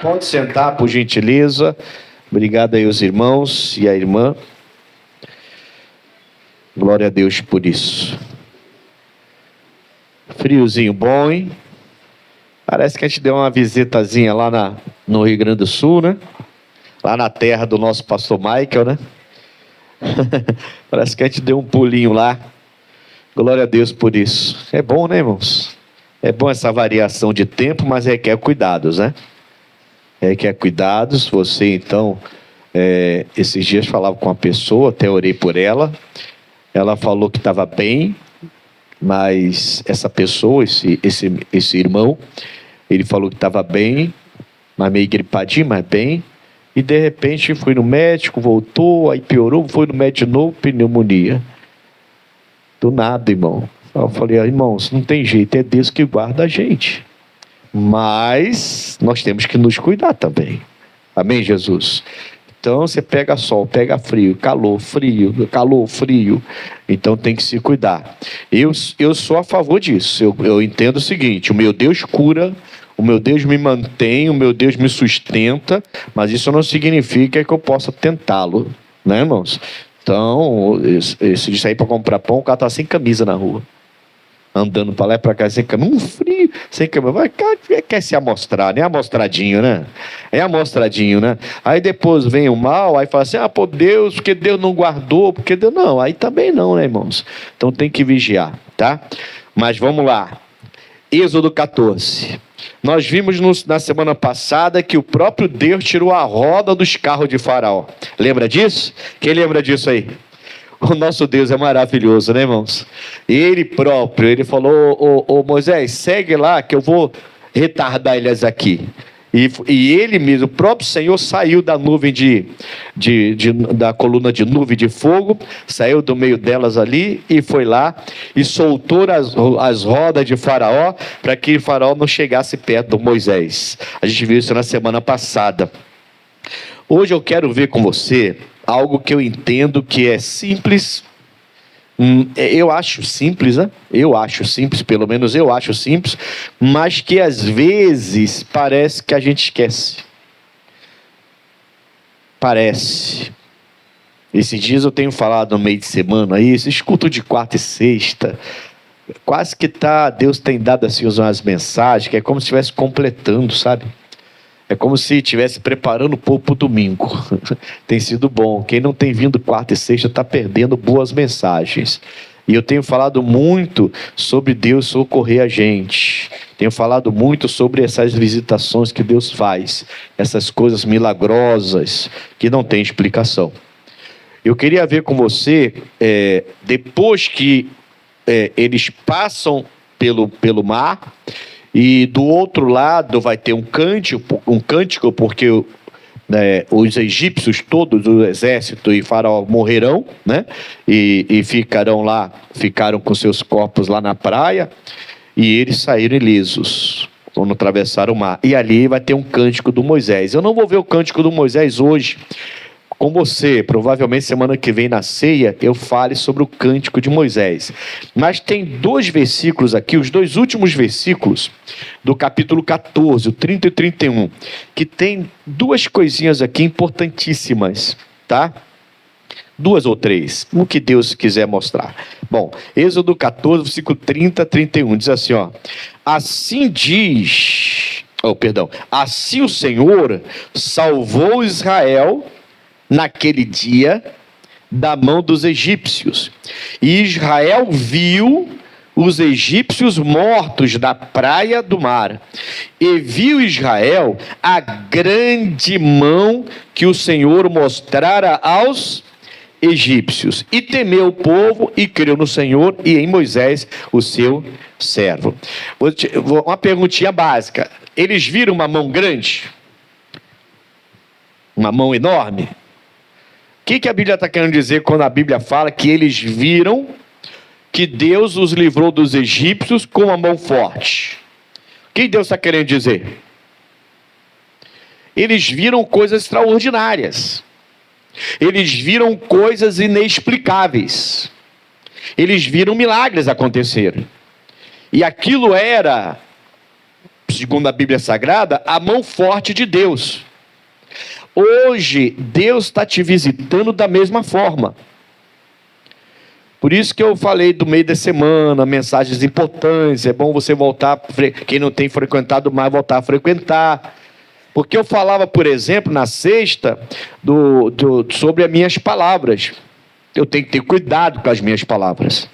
Pode sentar, por gentileza. Obrigado aí os irmãos e a irmã. Glória a Deus por isso. Friozinho bom, hein? Parece que a gente deu uma visitazinha lá no Rio Grande do Sul, né? Lá na terra do nosso pastor Michael, né? Parece que a gente deu um pulinho lá. Glória a Deus por isso. É bom, né, irmãos? É bom essa variação de tempo, mas requer cuidados, né? Requer cuidados. Você, então, esses dias falava com uma pessoa, até orei por ela. Ela falou que estava bem, mas essa pessoa, esse irmão, ele falou que estava bem, mas meio gripadinho, mas bem. E de repente foi no médico, voltou, aí piorou, foi no médico de novo, pneumonia. Do nada, irmão. Eu falei, irmãos, não tem jeito, é Deus que guarda a gente. Mas nós temos que nos cuidar também. Amém, Jesus? Então você pega sol, pega frio, calor, frio. Então tem que se cuidar. Eu sou a favor disso. Eu entendo o seguinte: o meu Deus cura, o meu Deus me mantém, o meu Deus me sustenta, mas isso não significa que eu possa tentá-lo, né, irmãos? Então, se sair para comprar pão, o cara está sem camisa na rua, andando para lá e para cá sem camisa, frio, sem camisa, quer se amostrar, né? Amostradinho, né? É amostradinho, né? Aí depois vem o mal, aí fala assim, pô, Deus, porque Deus não guardou, porque Deus não, aí também não, né, irmãos? Então tem que vigiar, tá? Mas vamos lá, Êxodo 14. Nós vimos na semana passada que o próprio Deus tirou a roda dos carros de Faraó. Lembra disso? Quem lembra disso aí? O nosso Deus é maravilhoso, né, irmãos? Ele próprio, ele falou, ô Moisés, segue lá que eu vou retardar eles aqui. E ele mesmo, o próprio Senhor, saiu da nuvem da coluna de nuvem de fogo, saiu do meio delas ali e foi lá e soltou as rodas de Faraó para que Faraó não chegasse perto de Moisés. A gente viu isso na semana passada. Hoje eu quero ver com você algo que eu entendo que é simples. Eu acho simples, né? Eu acho simples, pelo menos eu acho simples, mas que às vezes parece que a gente esquece. Parece. Esses dias eu tenho falado no meio de semana aí, esses cultos de quarta e sexta, quase que Deus tem dado assim umas mensagens, que é como se estivesse completando, sabe? É como se estivesse preparando o povo para o domingo. Tem sido bom. Quem não tem vindo quarta e sexta está perdendo boas mensagens. E eu tenho falado muito sobre Deus socorrer a gente. Tenho falado muito sobre essas visitações que Deus faz. Essas coisas milagrosas que não tem explicação. Eu queria ver com você, depois que eles passam pelo mar... E do outro lado vai ter um cântico, porque os egípcios todos, o exército e Faraó morrerão, né? E ficaram com seus corpos lá na praia, e eles saíram ilesos quando atravessaram o mar. E ali vai ter um cântico do Moisés. Eu não vou ver o cântico do Moisés hoje com você, provavelmente semana que vem na ceia eu fale sobre o cântico de Moisés. Mas tem 2 versículos aqui, os 2 últimos versículos do capítulo 14, o 30 e 31, que tem 2 coisinhas aqui importantíssimas, tá? 2 ou 3, o que Deus quiser mostrar. Bom, Êxodo 14, versículo 30 a 31, diz assim, assim o Senhor salvou Israel naquele dia da mão dos egípcios. E Israel viu os egípcios mortos na praia do mar. E viu Israel a grande mão que o Senhor mostrara aos egípcios. E temeu o povo e creu no Senhor e em Moisés, o seu servo. Uma perguntinha básica. Eles viram uma mão grande? Uma mão enorme? O que a Bíblia está querendo dizer quando a Bíblia fala que eles viram que Deus os livrou dos egípcios com uma mão forte? O que Deus está querendo dizer? Eles viram coisas extraordinárias. Eles viram coisas inexplicáveis. Eles viram milagres acontecerem. E aquilo era segundo a Bíblia Sagrada, a mão forte de Deus. Hoje, Deus está te visitando da mesma forma. Por isso que eu falei do meio da semana, mensagens importantes, é bom você voltar, quem não tem frequentado mais, voltar a frequentar. Porque eu falava, por exemplo, na sexta, sobre as minhas palavras. Eu tenho que ter cuidado com as minhas palavras.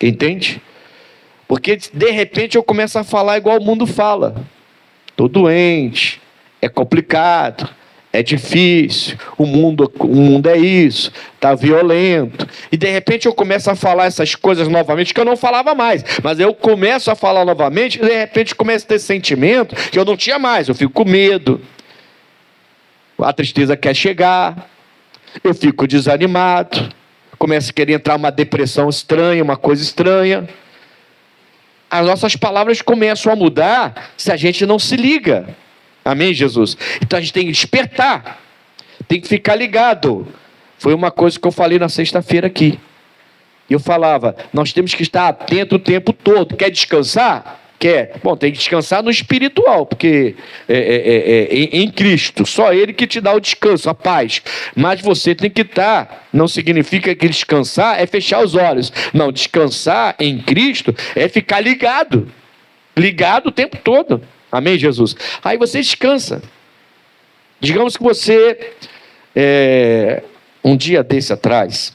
Entende? Porque, de repente, eu começo a falar igual o mundo fala. Estou doente, é complicado, é difícil, o mundo é isso, está violento. E, de repente, eu começo a falar essas coisas novamente, que eu não falava mais. Mas eu começo a falar novamente, e, de repente, começo a ter sentimento que eu não tinha mais. Eu fico com medo. A tristeza quer chegar. Eu fico desanimado. Começo a querer entrar uma depressão estranha, uma coisa estranha. As nossas palavras começam a mudar se a gente não se liga. Amém, Jesus? Então a gente tem que despertar. Tem que ficar ligado. Foi uma coisa que eu falei na sexta-feira aqui. Eu falava, nós temos que estar atento o tempo todo. Quer descansar? Quer? Bom, tem que descansar no espiritual, porque em Cristo, só Ele que te dá o descanso, a paz. Mas você tem que estar, não significa que descansar é fechar os olhos. Não, descansar em Cristo é ficar ligado. Ligado o tempo todo. Amém, Jesus? Aí você descansa. Digamos que você, um dia desse atrás,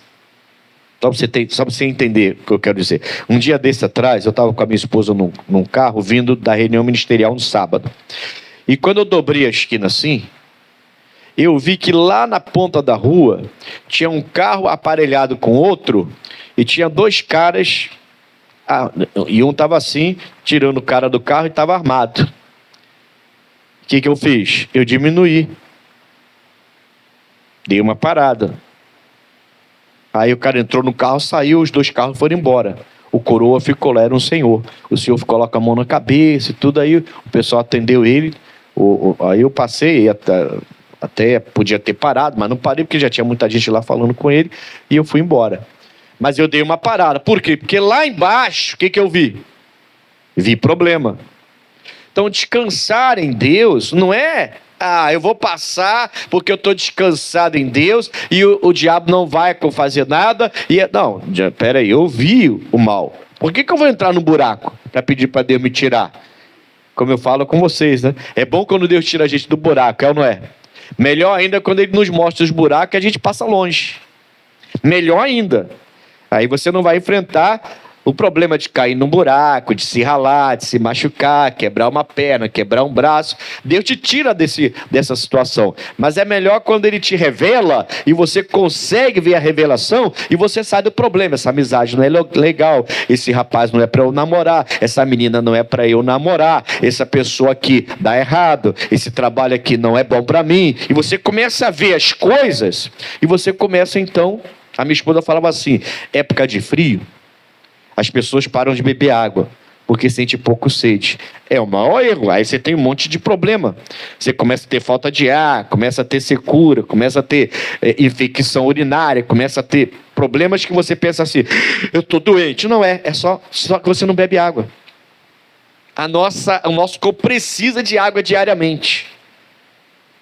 só para você entender o que eu quero dizer. Um dia desse atrás, eu estava com a minha esposa num carro, vindo da reunião ministerial no sábado. E quando eu dobrei a esquina assim, eu vi que lá na ponta da rua, tinha um carro aparelhado com outro, e tinha dois caras, e um estava assim, tirando o cara do carro e estava armado. O que eu fiz? Eu diminuí. Dei uma parada. Aí o cara entrou no carro, saiu, os dois carros foram embora. O coroa ficou lá, era um senhor. O senhor ficou com a mão na cabeça e tudo, aí o pessoal atendeu ele. Aí eu passei, até podia ter parado, mas não parei porque já tinha muita gente lá falando com ele, e eu fui embora. Mas eu dei uma parada. Por quê? Porque lá embaixo, o que eu vi? Vi problema. Então descansar em Deus não é... eu vou passar porque eu estou descansado em Deus e o diabo não vai fazer nada. Não, peraí, eu vi o mal. Por que eu vou entrar no buraco para pedir para Deus me tirar? Como eu falo com vocês, né? É bom quando Deus tira a gente do buraco, é ou não é? Melhor ainda quando Ele nos mostra os buracos e a gente passa longe. Melhor ainda. Aí você não vai enfrentar o problema de cair num buraco, de se ralar, de se machucar, quebrar uma perna, quebrar um braço. Deus te tira dessa situação. Mas é melhor quando Ele te revela e você consegue ver a revelação e você sai do problema. Essa amizade não é legal, esse rapaz não é para eu namorar, essa menina não é para eu namorar, essa pessoa aqui dá errado, esse trabalho aqui não é bom para mim. E você começa a ver as coisas e você começa então... A minha esposa falava assim, época de frio, as pessoas param de beber água, porque sente pouco sede. É o maior erro. Aí você tem um monte de problema. Você começa a ter falta de ar, começa a ter secura, começa a ter infecção urinária, começa a ter problemas que você pensa assim, eu estou doente. Não é só que você não bebe água. O nosso corpo precisa de água diariamente.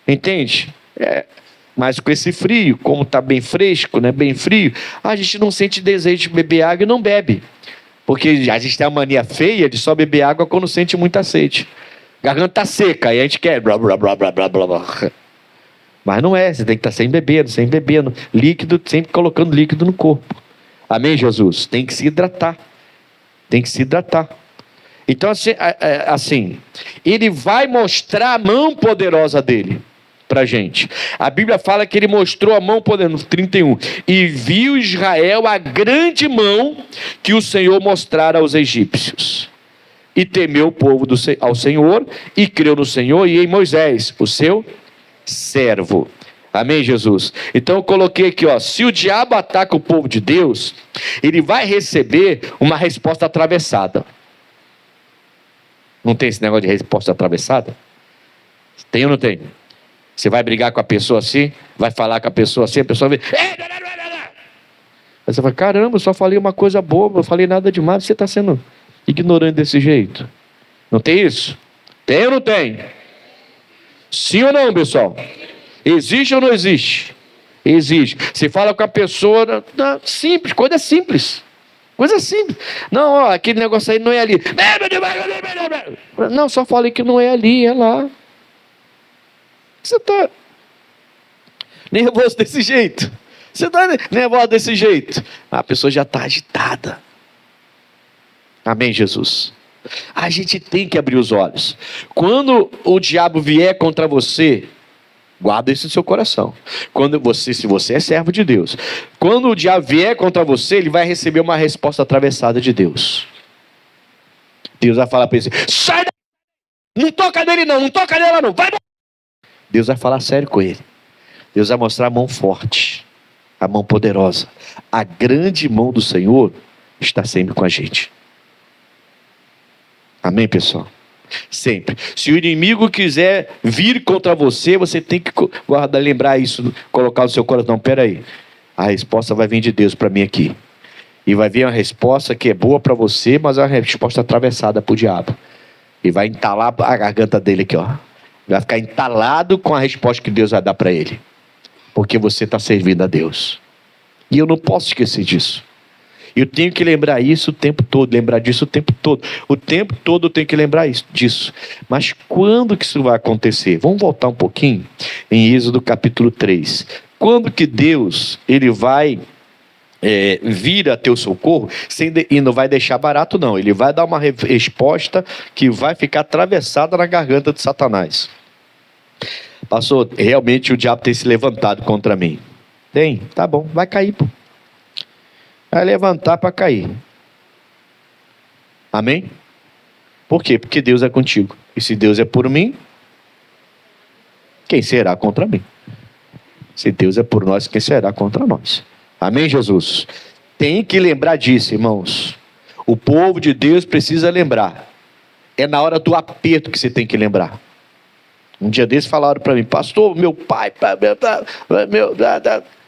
Entende? Mas com esse frio, como está bem fresco, né, bem frio, a gente não sente desejo de beber água e não bebe. Porque a gente tem a mania feia de só beber água quando sente muita sede. Garganta seca, aí a gente quer... Blá, blá, blá, blá, blá, blá. Mas não é, você tem que estar sempre bebendo. Líquido, sempre colocando líquido no corpo. Amém, Jesus? Tem que se hidratar. Então, assim, Ele vai mostrar a mão poderosa dele para a gente. A Bíblia fala que Ele mostrou a mão poderosa, no 31, e viu Israel a grande mão que o Senhor mostrara aos egípcios. E temeu o povo ao Senhor, e creu no Senhor e em Moisés, o seu servo. Amém, Jesus? Então eu coloquei aqui, se o diabo ataca o povo de Deus, ele vai receber uma resposta atravessada. Não tem esse negócio de resposta atravessada? Tem ou não tem? Você vai brigar com a pessoa assim, vai falar com a pessoa assim, a pessoa vem... Aí você fala, caramba, eu só falei uma coisa boba, não falei nada demais, você está sendo ignorante desse jeito. Não tem isso? Tem ou não tem? Sim ou não, pessoal? Existe ou não existe? Existe. Você fala com a pessoa, simples, coisa simples. Coisa simples. Não, ó, aquele negócio aí não é ali. Não, só falei que não é ali, é lá. Você está nervoso desse jeito? Você está nervoso desse jeito? A pessoa já está agitada. Amém, Jesus? A gente tem que abrir os olhos. Quando o diabo vier contra você, guarda isso no seu coração. Se você é servo de Deus, quando o diabo vier contra você, ele vai receber uma resposta atravessada de Deus. Deus vai falar para ele: sai daí! Não toca nele não, não toca nela não, vai! Deus vai falar sério com ele. Deus vai mostrar a mão forte, a mão poderosa. A grande mão do Senhor está sempre com a gente. Amém, pessoal? Sempre. Se o inimigo quiser vir contra você, você tem que guardar, lembrar isso, colocar no seu coração. Não, peraí, a resposta vai vir de Deus para mim aqui. E vai vir uma resposta que é boa para você, mas é uma resposta atravessada para o diabo. E vai entalar a garganta dele aqui, ó. Vai ficar entalado com a resposta que Deus vai dar para ele. Porque você está servindo a Deus. E eu não posso esquecer disso. Eu tenho que lembrar isso o tempo todo, lembrar disso o tempo todo. O tempo todo eu tenho que lembrar disso. Mas quando que isso vai acontecer? Vamos voltar um pouquinho em Êxodo capítulo 3. Quando que Deus ele vai vir a teu socorro e não vai deixar barato não. Ele vai dar uma resposta que vai ficar atravessada na garganta de Satanás. Pastor, realmente o diabo tem se levantado contra mim. Tem? Tá bom, vai cair, pô. Vai levantar para cair. Amém? Por quê? Porque Deus é contigo. E se Deus é por mim, quem será contra mim? Se Deus é por nós, quem será contra nós? Amém, Jesus? Tem que lembrar disso, irmãos. O povo de Deus precisa lembrar. É na hora do aperto que você tem que lembrar. Um dia desses falaram para mim: pastor, meu pai...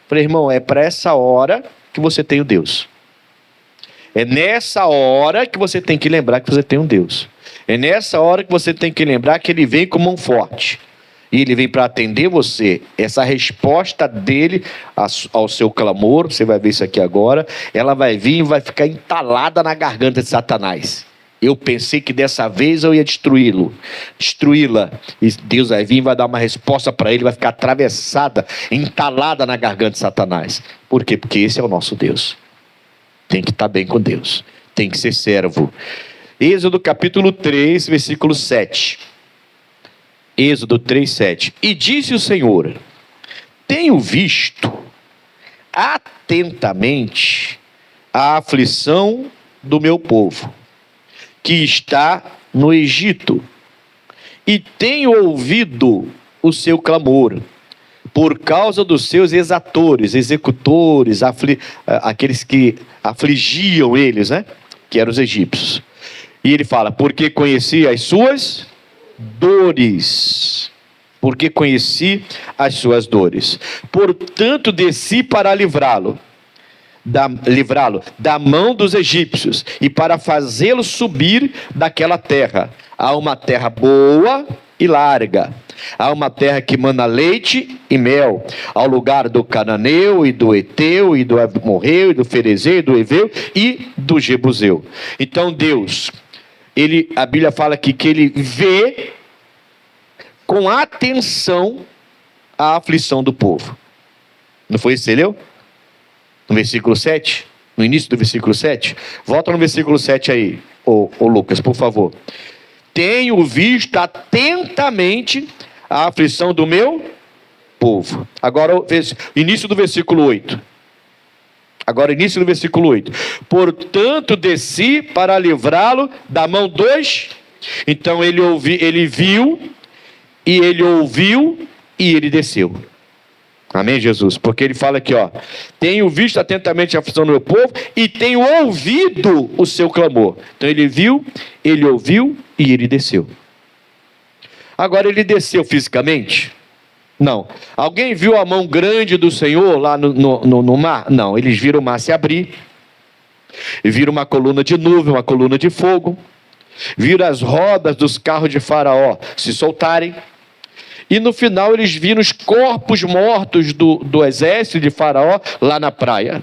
Falei: irmão, é para essa hora que você tem o Deus. É nessa hora que você tem que lembrar que você tem um Deus. É nessa hora que você tem que lembrar que Ele vem com mão forte. E Ele vem para atender você. Essa resposta dele ao seu clamor, você vai ver isso aqui agora, ela vai vir e vai ficar entalada na garganta de Satanás. Eu pensei que dessa vez eu ia destruí-la. E Deus vai vir e vai dar uma resposta para ele, vai ficar atravessada, entalada na garganta de Satanás. Por quê? Porque esse é o nosso Deus. Tem que estar bem com Deus. Tem que ser servo. Êxodo capítulo 3, versículo 7. Êxodo 3, 7. E disse o Senhor: tenho visto atentamente a aflição do meu povo, que está no Egito, e tenho ouvido o seu clamor, por causa dos seus executores, aqueles que afligiam eles, né? Que eram os egípcios. E ele fala: porque conheci as suas dores. Porque conheci as suas dores. Portanto, desci para livrá-lo da mão dos egípcios, e para fazê-lo subir daquela terra, a uma terra boa e larga, a uma terra que mana leite e mel, ao lugar do cananeu e do eteu e do amorreu e do ferezeu e do heveu e do jebuseu. Então Deus, a Bíblia fala aqui que ele vê com atenção a aflição do povo. Não foi isso que você leu? No versículo 7, no início do versículo 7, volta no versículo 7 aí, ô Lucas, por favor. Tenho visto atentamente a aflição do meu povo. Agora, início do versículo 8. Agora, início do versículo 8. Portanto, desci para livrá-lo da mão dos... Então, ele viu, e ele ouviu, e ele desceu. Amém, Jesus? Porque ele fala aqui, ó: tenho visto atentamente a aflição do meu povo e tenho ouvido o seu clamor. Então ele viu, ele ouviu e ele desceu. Agora, ele fisicamente? Não. Alguém viu a mão grande do Senhor lá no mar? Não. Eles viram o mar se abrir, e viram uma coluna de nuvem, uma coluna de fogo. viram as rodas dos carros de Faraó se soltarem, e no final eles viram os corpos mortos do exército de Faraó lá na praia.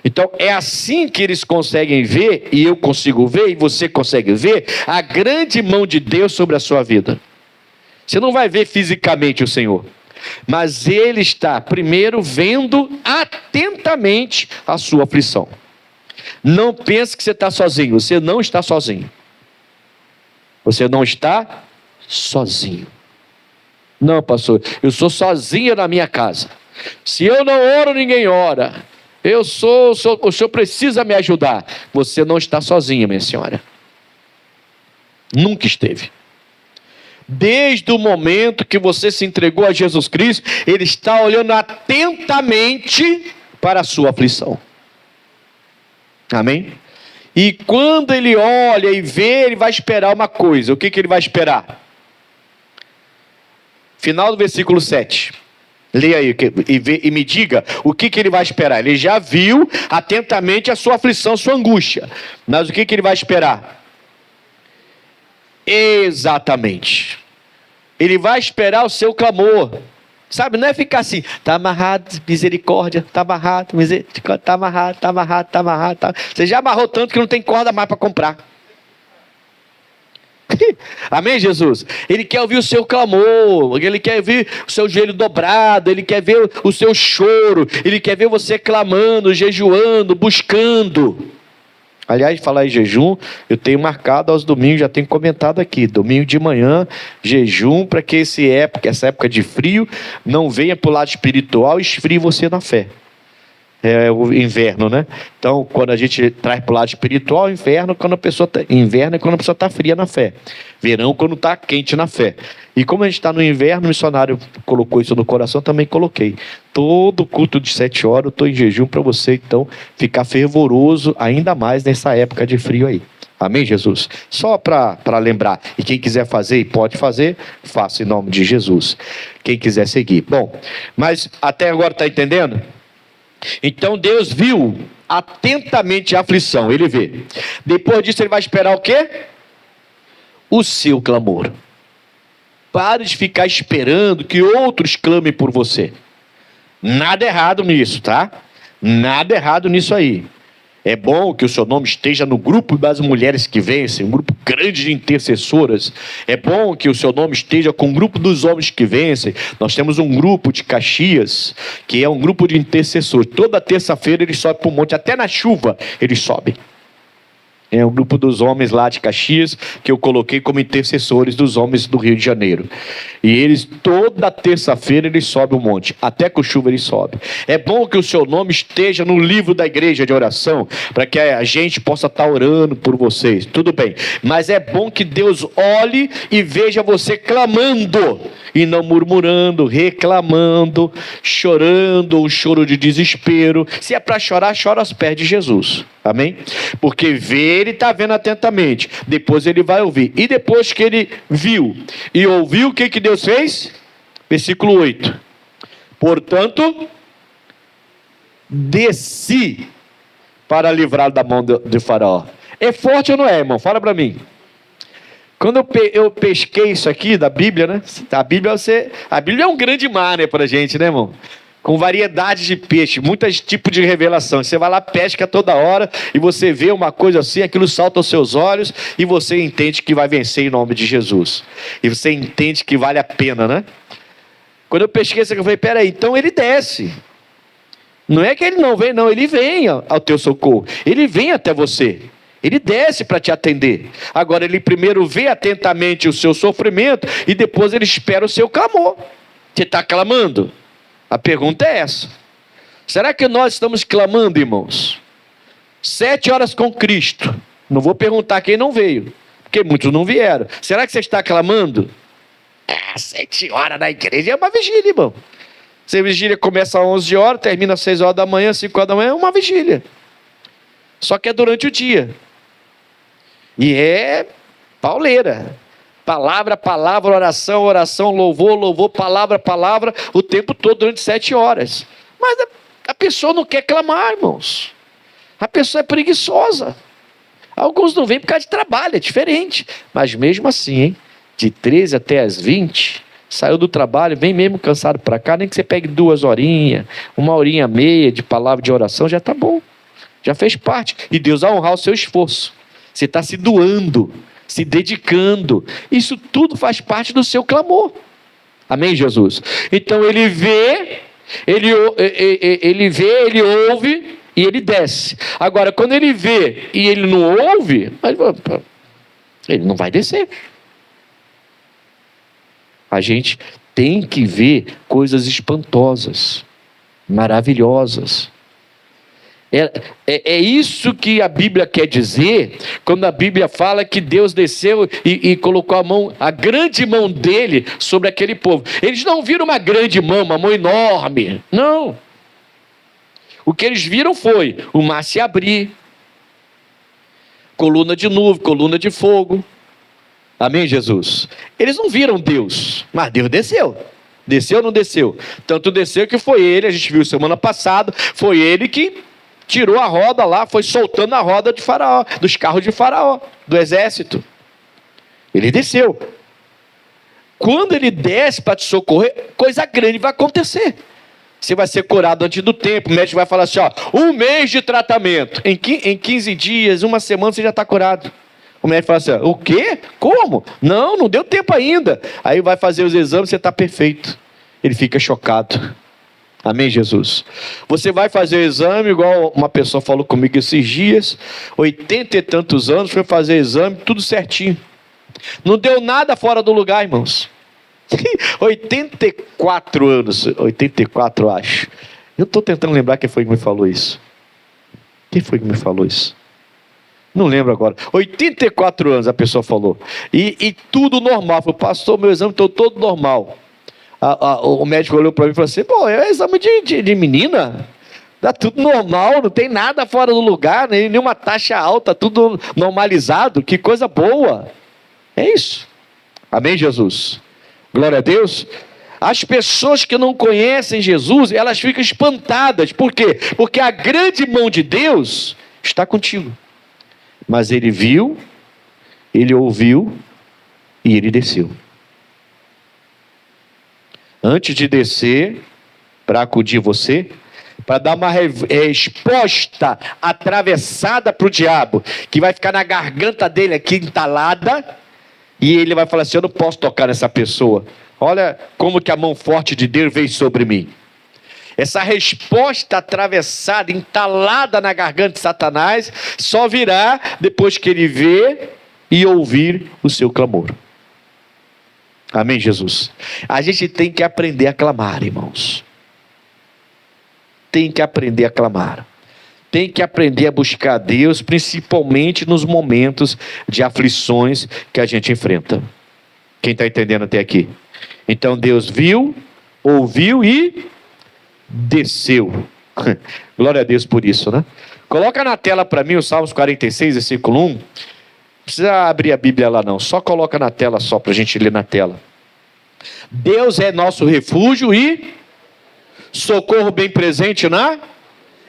Então é assim que eles conseguem ver, e eu consigo ver, e você consegue ver, a grande mão de Deus sobre a sua vida. Você não vai ver fisicamente o Senhor, mas Ele está primeiro vendo atentamente a sua aflição. Não pense que você está sozinho, você não está sozinho. Você não está sozinho. Não, pastor, eu sou sozinha na minha casa. Se eu não oro, ninguém ora. O senhor precisa me ajudar. Você não está sozinha, minha senhora. Nunca esteve. Desde o momento que você se entregou a Jesus Cristo, Ele está olhando atentamente para a sua aflição. Amém? E quando Ele olha e vê, Ele vai esperar uma coisa. O que Ele vai esperar? Final do versículo 7. Leia aí e me diga o que Ele vai esperar. Ele já viu atentamente a sua aflição, sua angústia. Mas o que Ele vai esperar? Exatamente. Ele vai esperar o seu clamor. Sabe, não é ficar assim, está amarrado, misericórdia, está amarrado, misericórdia, está amarrado, está amarrado, está amarrado. Tá... Você já amarrou tanto que não tem corda mais para comprar. Amém, Jesus? Ele quer ouvir o seu clamor, Ele quer ver o seu joelho dobrado, Ele quer ver o seu choro, Ele quer ver você clamando, jejuando, buscando. Aliás, falar em jejum, eu tenho marcado aos domingos, já tenho comentado aqui, domingo de manhã, jejum, para que essa época de frio não venha para o lado espiritual e esfrie você na fé. É o inverno, né? Então, quando a gente traz para o lado espiritual, inverno é quando a pessoa está fria na fé. Verão quando está quente na fé. E como a gente está no inverno, o missionário colocou isso no coração, também coloquei. Todo culto de 7 horas eu estou em jejum para você, então, ficar fervoroso ainda mais nessa época de frio aí. Amém, Jesus? Só para lembrar. E quem quiser fazer e pode fazer, faça em nome de Jesus. Quem quiser seguir. Bom, mas até agora está entendendo? Então Deus viu atentamente a aflição, Ele vê. Depois disso Ele vai esperar o quê? O seu clamor. Pare de ficar esperando que outros clamem por você. Nada errado nisso, tá? Nada errado nisso aí. É bom que o seu nome esteja no grupo das mulheres que vencem, um grupo grande de intercessoras. É bom que o seu nome esteja com o grupo dos homens que vencem. Nós temos um grupo de Caxias, que é um grupo de intercessores. Toda terça-feira eles sobem para o monte, até na chuva eles sobem. É um grupo dos homens lá de Caxias, que eu coloquei como intercessores dos homens do Rio de Janeiro. E eles, toda terça-feira, eles sobem o monte. Até com chuva eles sobem. É bom que o seu nome esteja no livro da igreja de oração, para que a gente possa estar orando por vocês. Tudo bem. Mas é bom que Deus olhe e veja você clamando, e não murmurando, reclamando, chorando, um choro de desespero. Se é para chorar, chora aos pés de Jesus. Amém? Porque ver, ele está vendo atentamente. Depois ele vai ouvir. E depois que ele viu e ouviu, o que Deus fez? Versículo 8. Portanto, desci para livrar da mão de Faraó. É forte ou não é, irmão? Fala para mim. Quando eu pesquei isso aqui da Bíblia, né? A Bíblia é um grande mar, né, para a gente, né, irmão? Com variedade de peixe, muitos tipos de revelação. Você vai lá, pesca toda hora, e você vê uma coisa assim, aquilo salta aos seus olhos, e você entende que vai vencer em nome de Jesus. E você entende que vale a pena, né? Quando eu pesquei isso aqui, eu falei, peraí, então ele desce. Não é que ele não vem, não, ele vem ao teu socorro. Ele vem até você. Ele desce para te atender. Agora, ele primeiro vê atentamente o seu sofrimento, e depois ele espera o seu clamor. Você está clamando? A pergunta é essa. Será que nós estamos clamando, irmãos? 7 horas com Cristo. Não vou perguntar quem não veio, porque muitos não vieram. Será que você está clamando? 7 horas na igreja é uma vigília, irmão. Se a vigília começa às 11 horas, termina às 6 horas da manhã, 5 horas da manhã, é uma vigília. Só que é durante o dia. E é pauleira. Palavra, palavra, oração, oração, louvor, louvor, palavra, palavra, o tempo todo durante 7 horas. Mas a pessoa não quer clamar, irmãos. A pessoa é preguiçosa. Alguns não vêm por causa de trabalho, é diferente. Mas mesmo assim, hein? De 13 até as 20, saiu do trabalho, vem mesmo cansado para cá, nem que você pegue 2 horinhas, 1h30 de palavra de oração, já está bom. Já fez parte. E Deus vai honrar o seu esforço. Você está se doando, se dedicando. Isso tudo faz parte do seu clamor. Amém, Jesus? Então ele vê, ele ouve e ele desce. Agora, quando ele vê e ele não ouve, ele não vai descer. A gente tem que ver coisas espantosas, maravilhosas. É isso que a Bíblia quer dizer, quando a Bíblia fala que Deus desceu e colocou a grande mão dele sobre aquele povo. Eles não viram uma grande mão, uma mão enorme. Não. O que eles viram foi o mar se abrir, coluna de nuvem, coluna de fogo. Amém, Jesus? Eles não viram Deus, mas Deus desceu. Desceu ou não desceu? Tanto desceu que foi ele, a gente viu semana passada, foi ele que tirou a roda lá, foi soltando a roda de Faraó, dos carros de Faraó, do exército. Ele desceu. Quando ele desce para te socorrer, coisa grande vai acontecer. Você vai ser curado antes do tempo. O médico vai falar assim, 1 mês de tratamento. Em 15 dias, 1 semana, você já está curado. O médico fala assim, o quê? Como? Não deu tempo ainda. Aí vai fazer os exames, você está perfeito. Ele fica chocado. Amém, Jesus? Você vai fazer o exame, igual uma pessoa falou comigo esses dias, 80 e tantos anos, foi fazer exame, tudo certinho. Não deu nada fora do lugar, irmãos. 84 anos, 84 acho. Eu estou tentando lembrar quem foi que me falou isso. Quem foi que me falou isso? Não lembro agora. 84 anos a pessoa falou. E tudo normal. Falei, pastor, meu exame está todo normal. O médico olhou para mim e falou assim, pô, é exame de menina? Está tudo normal, não tem nada fora do lugar, nenhuma taxa alta, tudo normalizado. Que coisa boa. É isso. Amém, Jesus? Glória a Deus. As pessoas que não conhecem Jesus, elas ficam espantadas. Por quê? Porque a grande mão de Deus está contigo. Mas ele viu, ele ouviu e ele desceu. Antes de descer para acudir você, para dar uma resposta atravessada para o diabo, que vai ficar na garganta dele aqui entalada, e ele vai falar assim, eu não posso tocar nessa pessoa. Olha como que a mão forte de Deus veio sobre mim. Essa resposta atravessada, entalada na garganta de Satanás, só virá depois que ele ver e ouvir o seu clamor. Amém, Jesus? A gente tem que aprender a clamar, irmãos. Tem que aprender a clamar. Tem que aprender a buscar a Deus, principalmente nos momentos de aflições que a gente enfrenta. Quem está entendendo até aqui? Então Deus viu, ouviu e desceu. Glória a Deus por isso, né? Coloca na tela para mim o Salmos 46, versículo 1. Não precisa abrir a Bíblia lá não, só coloca na tela só para a gente ler na tela. Deus é nosso refúgio e socorro bem presente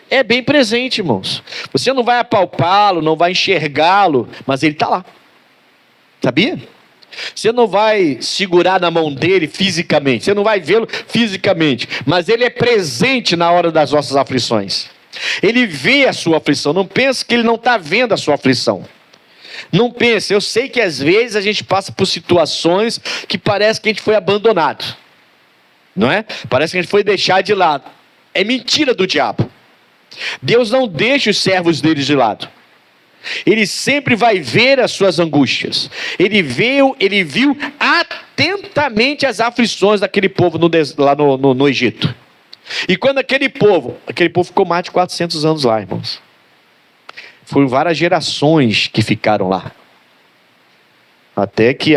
É bem presente, irmãos. Você não vai apalpá-lo, não vai enxergá-lo, mas ele está lá. Sabia? Você não vai segurar na mão dele fisicamente, você não vai vê-lo fisicamente, mas ele é presente na hora das nossas aflições. Ele vê a sua aflição. Não pense que ele não está vendo a sua aflição. Não pense, eu sei que às vezes a gente passa por situações que parece que a gente foi abandonado, não é? Parece que a gente foi deixado de lado. É mentira do diabo. Deus não deixa os servos deles de lado. Ele sempre vai ver as suas angústias. Ele viu atentamente as aflições daquele povo lá no Egito. E quando aquele povo ficou mais de 400 anos lá, irmãos. Foram várias gerações que ficaram lá. Até que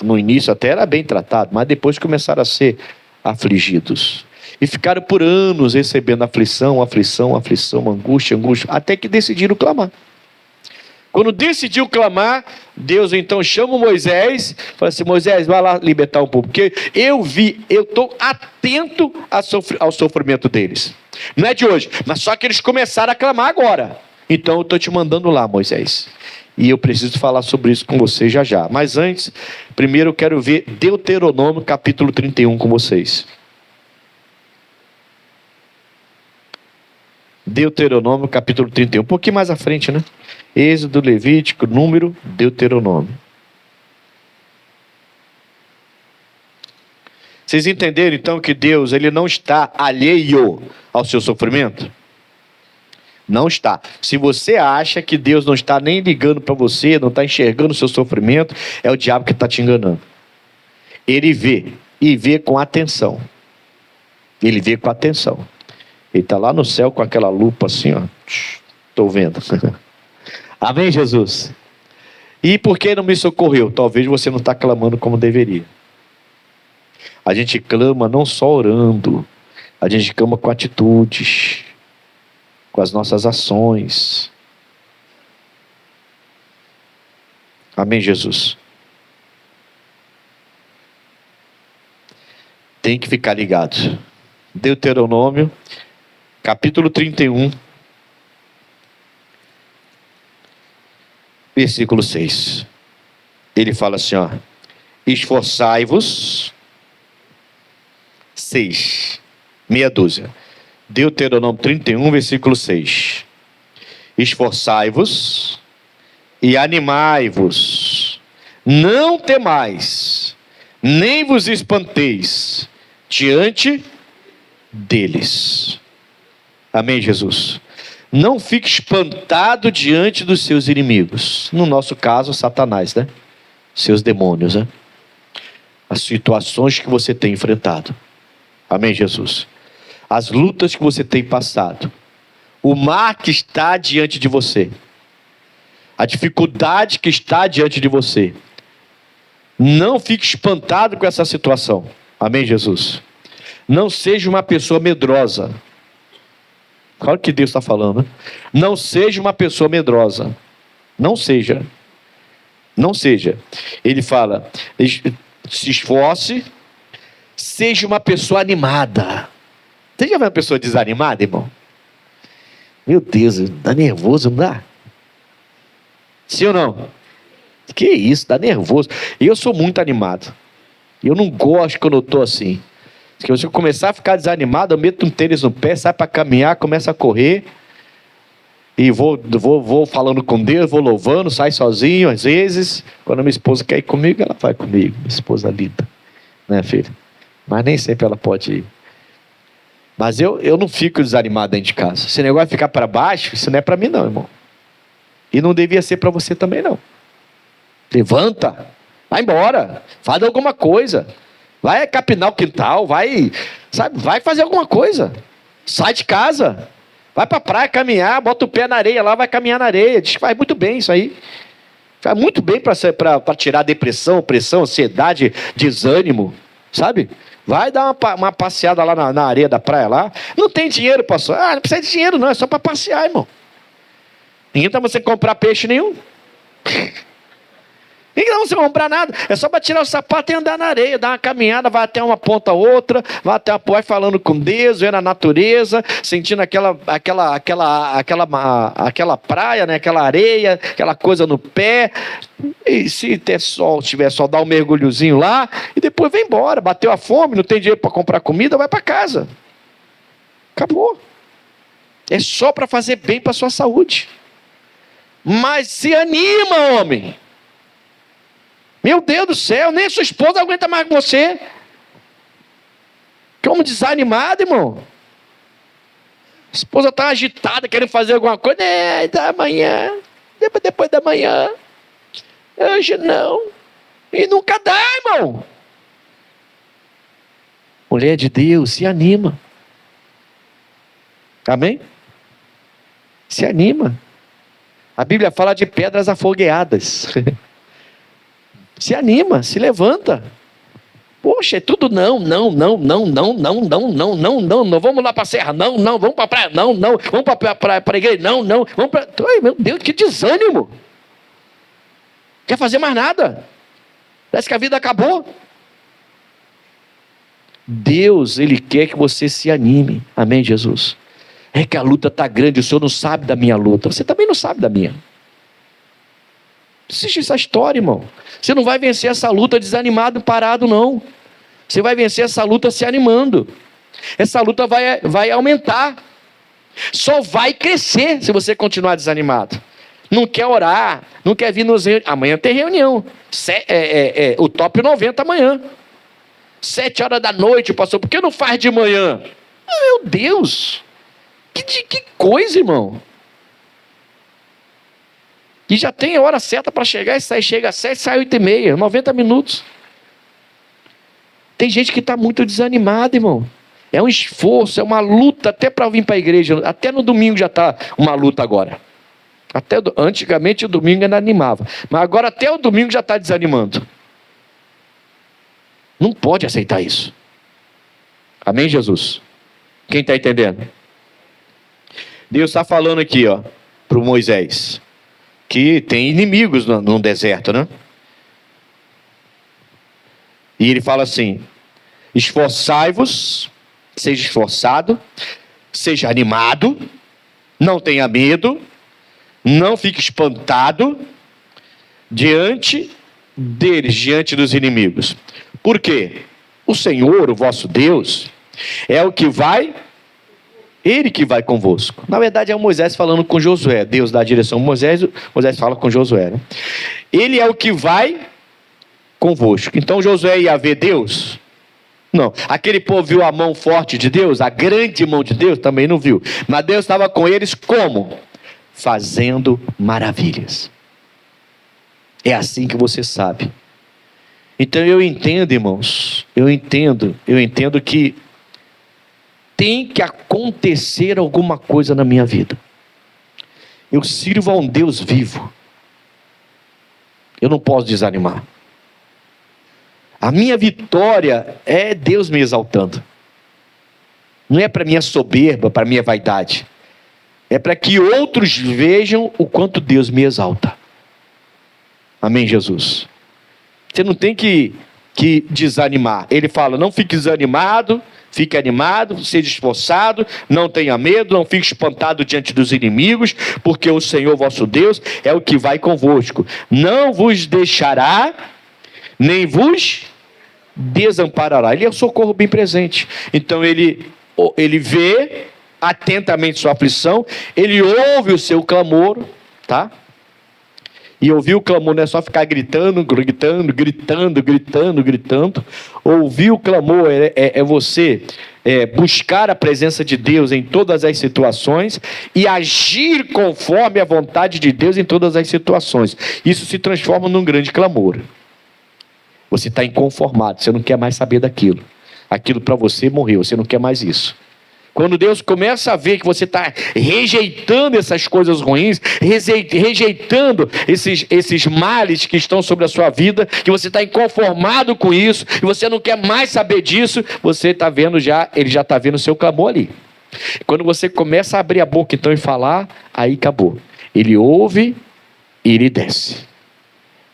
no início até era bem tratado, mas depois começaram a ser afligidos. E ficaram por anos recebendo aflição, angústia, até que decidiram clamar. Quando decidiu clamar, Deus então chama Moisés, fala assim, Moisés, vai lá libertar um povo, porque eu estou atento ao sofrimento deles. Não é de hoje, mas só que eles começaram a clamar agora. Então eu estou te mandando lá, Moisés. E eu preciso falar sobre isso com você já já. Mas antes, primeiro eu quero ver Deuteronômio capítulo 31 com vocês. Deuteronômio capítulo 31, um pouquinho mais à frente, né? Êxodo, Levítico, Número, Deuteronômio. Vocês entenderam então que Deus, ele não está alheio ao seu sofrimento? Não está. Se você acha que Deus não está nem ligando para você, não está enxergando o seu sofrimento, é o diabo que está te enganando. Ele vê, e vê com atenção. Ele vê com atenção. Ele está lá no céu com aquela lupa assim, ó. Estou vendo. Amém, Jesus? E por que não me socorreu? Talvez você não está clamando como deveria. A gente clama não só orando, a gente clama com atitudes, com as nossas ações. Amém, Jesus? Tem que ficar ligado. Deuteronômio, capítulo 31, versículo 6. Ele fala assim, ó: esforçai-vos, 6, meia dúzia. Deuteronômio 31, versículo 6. Esforçai-vos e animai-vos, não temais, nem vos espanteis diante deles. Amém, Jesus? Não fique espantado diante dos seus inimigos. No nosso caso, Satanás, né? Seus demônios, né? As situações que você tem enfrentado. Amém, Jesus? As lutas que você tem passado, o mar que está diante de você, a dificuldade que está diante de você. Não fique espantado com essa situação. Amém, Jesus? Não seja uma pessoa medrosa. Olha o que Deus está falando, né? Não seja uma pessoa medrosa. Não seja. Não seja. Ele fala, se esforce, seja uma pessoa animada. Você já viu uma pessoa desanimada, irmão? Meu Deus, dá nervoso, não dá? Sim ou não? Que isso, dá nervoso. Eu sou muito animado. Eu não gosto quando eu estou assim. Se eu começar a ficar desanimado, eu meto um tênis no pé, saio para caminhar, começo a correr. E vou falando com Deus, vou louvando, saio sozinho, às vezes. Quando a minha esposa quer ir comigo, ela vai comigo. Minha esposa linda. Né, filha? Mas nem sempre ela pode ir. Mas eu não fico desanimado dentro de casa. Esse negócio de ficar para baixo, isso não é para mim não, irmão. E não devia ser para você também não. Levanta, vai embora, faz alguma coisa. Vai capinar o quintal, vai fazer alguma coisa. Sai de casa, vai para a praia caminhar, bota o pé na areia lá, vai caminhar na areia. Diz que faz muito bem isso aí. Faz muito bem para tirar depressão, pressão, ansiedade, desânimo, sabe? Vai dar uma passeada lá na areia da praia lá. Não tem dinheiro, pastor? Não precisa de dinheiro não, é só para passear, irmão. Ninguém está você comprar peixe nenhum. Ninguém está você comprar nada. É só para tirar o sapato e andar na areia, dar uma caminhada, vai até uma ponta a outra, vai falando com Deus, vendo a natureza, sentindo aquela praia, né? Aquela areia, aquela coisa no pé. E se tiver sol, dá um mergulhozinho lá e depois vem embora. Bateu a fome, não tem dinheiro para comprar comida, vai para casa. Acabou. É só para fazer bem para a sua saúde. Mas se anima, homem. Meu Deus do céu, nem sua esposa aguenta mais com você. Como desanimado, irmão. A esposa está agitada, querendo fazer alguma coisa. Da manhã, depois da manhã. Hoje não. E nunca dá, irmão. Mulher de Deus, se anima. Amém? Se anima. A Bíblia fala de pedras afogueadas. Se anima, se levanta. Poxa, é tudo não. Vamos lá para a serra, não. Vamos para a praia, não. Vamos para a igreja, não. Vamos para... Ai, meu Deus, que desânimo. Quer fazer mais nada. Parece que a vida acabou. Deus, Ele quer que você se anime. Amém, Jesus? É que a luta está grande, o senhor não sabe da minha luta. Você também não sabe da minha. Existe essa história, irmão. Você não vai vencer essa luta desanimado, parado, não. Você vai vencer essa luta se animando. Essa luta vai aumentar. Só vai crescer se você continuar desanimado. Não quer orar, não quer vir nos... Amanhã tem reunião. O top 90 amanhã. 7 horas da noite, pastor. Por que não faz de manhã? Meu Deus! Que coisa, irmão. E já tem a hora certa para chegar e sair. Chega às 7, sai às 8h30. 90 minutos. Tem gente que está muito desanimada, irmão. É um esforço, é uma luta até para vir para a igreja. Até no domingo já está uma luta agora. Antigamente o domingo ainda animava. Mas agora até o domingo já está desanimando. Não pode aceitar isso. Amém, Jesus? Quem está entendendo? Deus está falando aqui, para o Moisés, que tem inimigos no deserto, né? E ele fala assim: esforçai-vos, seja esforçado, seja animado, não tenha medo, não fique espantado diante deles, diante dos inimigos. Por quê? O Senhor, o vosso Deus, é o que vai, Ele que vai convosco. Na verdade é o Moisés falando com Josué. Deus dá a direção a Moisés, Moisés fala com Josué, né? Ele é o que vai convosco. Então Josué ia ver Deus? Não. Aquele povo viu a mão forte de Deus, a grande mão de Deus? Também não viu. Mas Deus estava com eles como? Fazendo maravilhas. É assim que você sabe. Então eu entendo, irmãos, eu entendo que tem que acontecer alguma coisa na minha vida. Eu sirvo a um Deus vivo. Eu não posso desanimar. A minha vitória é Deus me exaltando. Não é para minha soberba, para minha vaidade. É para que outros vejam o quanto Deus me exalta. Amém, Jesus? Você não tem que desanimar. Ele fala: não fique desanimado, fique animado, seja esforçado, não tenha medo, não fique espantado diante dos inimigos, porque o Senhor vosso Deus é o que vai convosco. Não vos deixará, nem vos desamparará. Ele é o socorro bem presente. Então ele vê atentamente sua aflição, ele ouve o seu clamor, tá? E ouvir o clamor não é só ficar gritando. Ouvir o clamor é você buscar a presença de Deus em todas as situações e agir conforme a vontade de Deus em todas as situações. Isso se transforma num grande clamor. Você está inconformado, você não quer mais saber daquilo. Aquilo para você morreu, você não quer mais isso. Quando Deus começa a ver que você está rejeitando essas coisas ruins, rejeitando esses males que estão sobre a sua vida, que você está inconformado com isso, e você não quer mais saber disso, você está vendo ele já está vendo o seu clamor ali. Quando você começa a abrir a boca então e falar, aí acabou. Ele ouve e ele desce.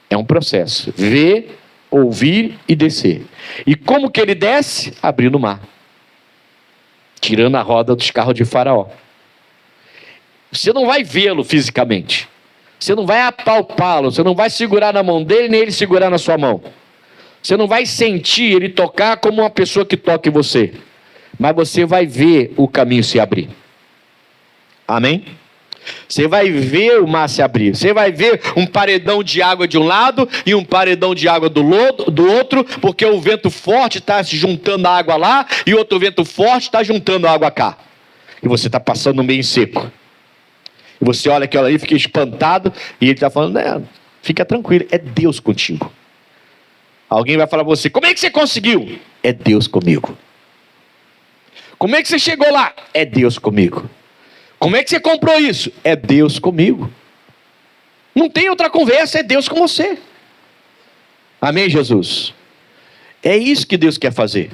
É um processo. Ver, ouvir e descer. E como que ele desce? Abrindo o mar. Tirando a roda dos carros de Faraó. Você não vai vê-lo fisicamente. Você não vai apalpá-lo. Você não vai segurar na mão dele, nem ele segurar na sua mão. Você não vai sentir ele tocar como uma pessoa que toca em você. Mas você vai ver o caminho se abrir. Amém? Você vai ver o mar se abrir. Você vai ver um paredão de água de um lado e um paredão de água do outro, porque o vento forte está se juntando a água lá e outro vento forte está juntando a água cá. E você está passando no meio seco. E você olha aquilo ali, fica espantado, e ele está falando: fica tranquilo, é Deus contigo. Alguém vai falar para você: como é que você conseguiu? É Deus comigo. Como é que você chegou lá? É Deus comigo. Como é que você comprou isso? É Deus comigo. Não tem outra conversa, é Deus com você. Amém, Jesus? É isso que Deus quer fazer.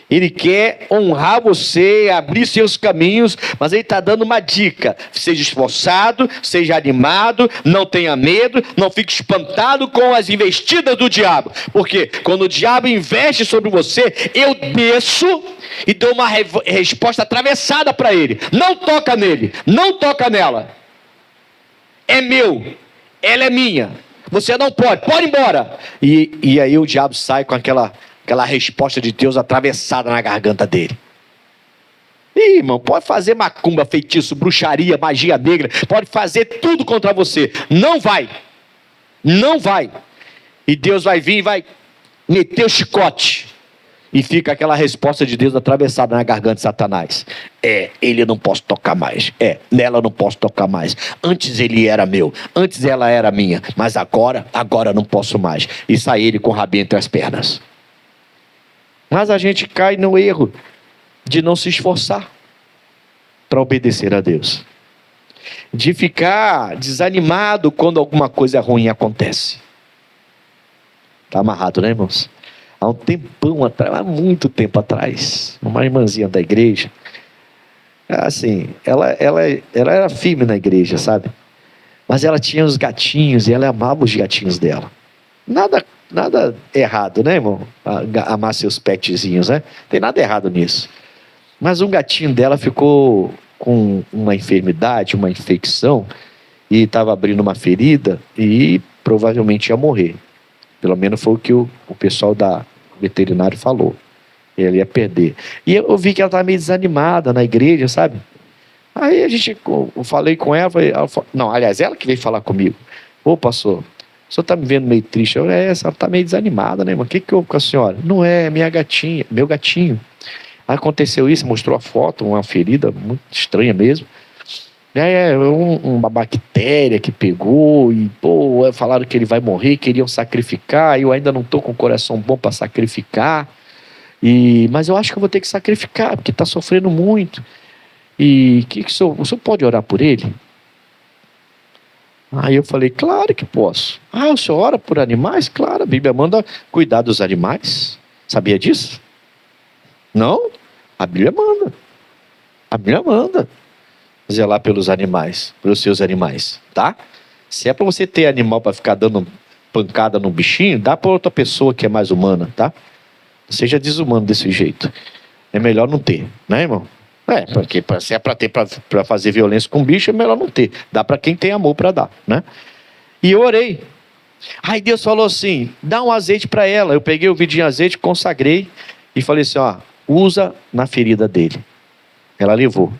Ele quer honrar você, abrir seus caminhos, mas ele está dando uma dica: seja esforçado, seja animado, não tenha medo, não fique espantado com as investidas do diabo. Porque quando o diabo investe sobre você, eu desço e dou uma resposta atravessada para ele. Não toca nele, não toca nela. É meu, ela é minha. Você não pode ir embora. E aí o diabo sai com aquela resposta de Deus atravessada na garganta dele. Ih, irmão, pode fazer macumba, feitiço, bruxaria, magia negra, pode fazer tudo contra você. Não vai. Não vai. E Deus vai vir e vai meter o chicote. E fica aquela resposta de Deus atravessada na garganta de Satanás. Ele não posso tocar mais. Nela eu não posso tocar mais. Antes ele era meu, antes ela era minha, mas agora não posso mais. E sai ele com o rabinho entre as pernas. Mas a gente cai no erro de não se esforçar para obedecer a Deus. De ficar desanimado quando alguma coisa ruim acontece. Está amarrado, né, irmãos? Há um tempão atrás, há muito tempo atrás, uma irmãzinha da igreja, assim, ela era firme na igreja, sabe? Mas ela tinha os gatinhos e ela amava os gatinhos dela. Nada errado, né, irmão? Amar seus petzinhos, né? Não tem nada errado nisso. Mas um gatinho dela ficou com uma enfermidade, uma infecção, e estava abrindo uma ferida e provavelmente ia morrer. Pelo menos foi o que o pessoal da veterinário falou. Ele ia perder. E eu vi que ela estava meio desanimada na igreja, sabe? Aí eu falei com ela, não, aliás, ela que veio falar comigo. Ô, pastor, o senhor está me vendo meio triste? Ela está meio desanimada, né, irmão? O que houve com a senhora? Não é, minha gatinha, meu gatinho. Aí aconteceu isso, mostrou a foto, uma ferida muito estranha mesmo. Uma bactéria que pegou e falaram que ele vai morrer, queriam sacrificar. Eu ainda não estou com o coração bom para sacrificar, mas eu acho que eu vou ter que sacrificar porque está sofrendo muito. E o senhor pode orar por ele? Aí eu falei, claro que posso. O senhor ora por animais? Claro, a Bíblia manda cuidar dos animais. Sabia disso? Não? A Bíblia manda zelar pelos animais, pelos seus animais, tá? Se é para você ter animal para ficar dando pancada no bichinho, dá para outra pessoa que é mais humana, tá? Não seja desumano desse jeito. É melhor não ter, né, irmão? Porque se é para ter para fazer violência com bicho, é melhor não ter. Dá para quem tem amor para dar, né? E eu orei. Aí Deus falou assim: dá um azeite para ela. Eu peguei o vidinho de azeite, consagrei e falei assim: usa na ferida dele. Ela levou.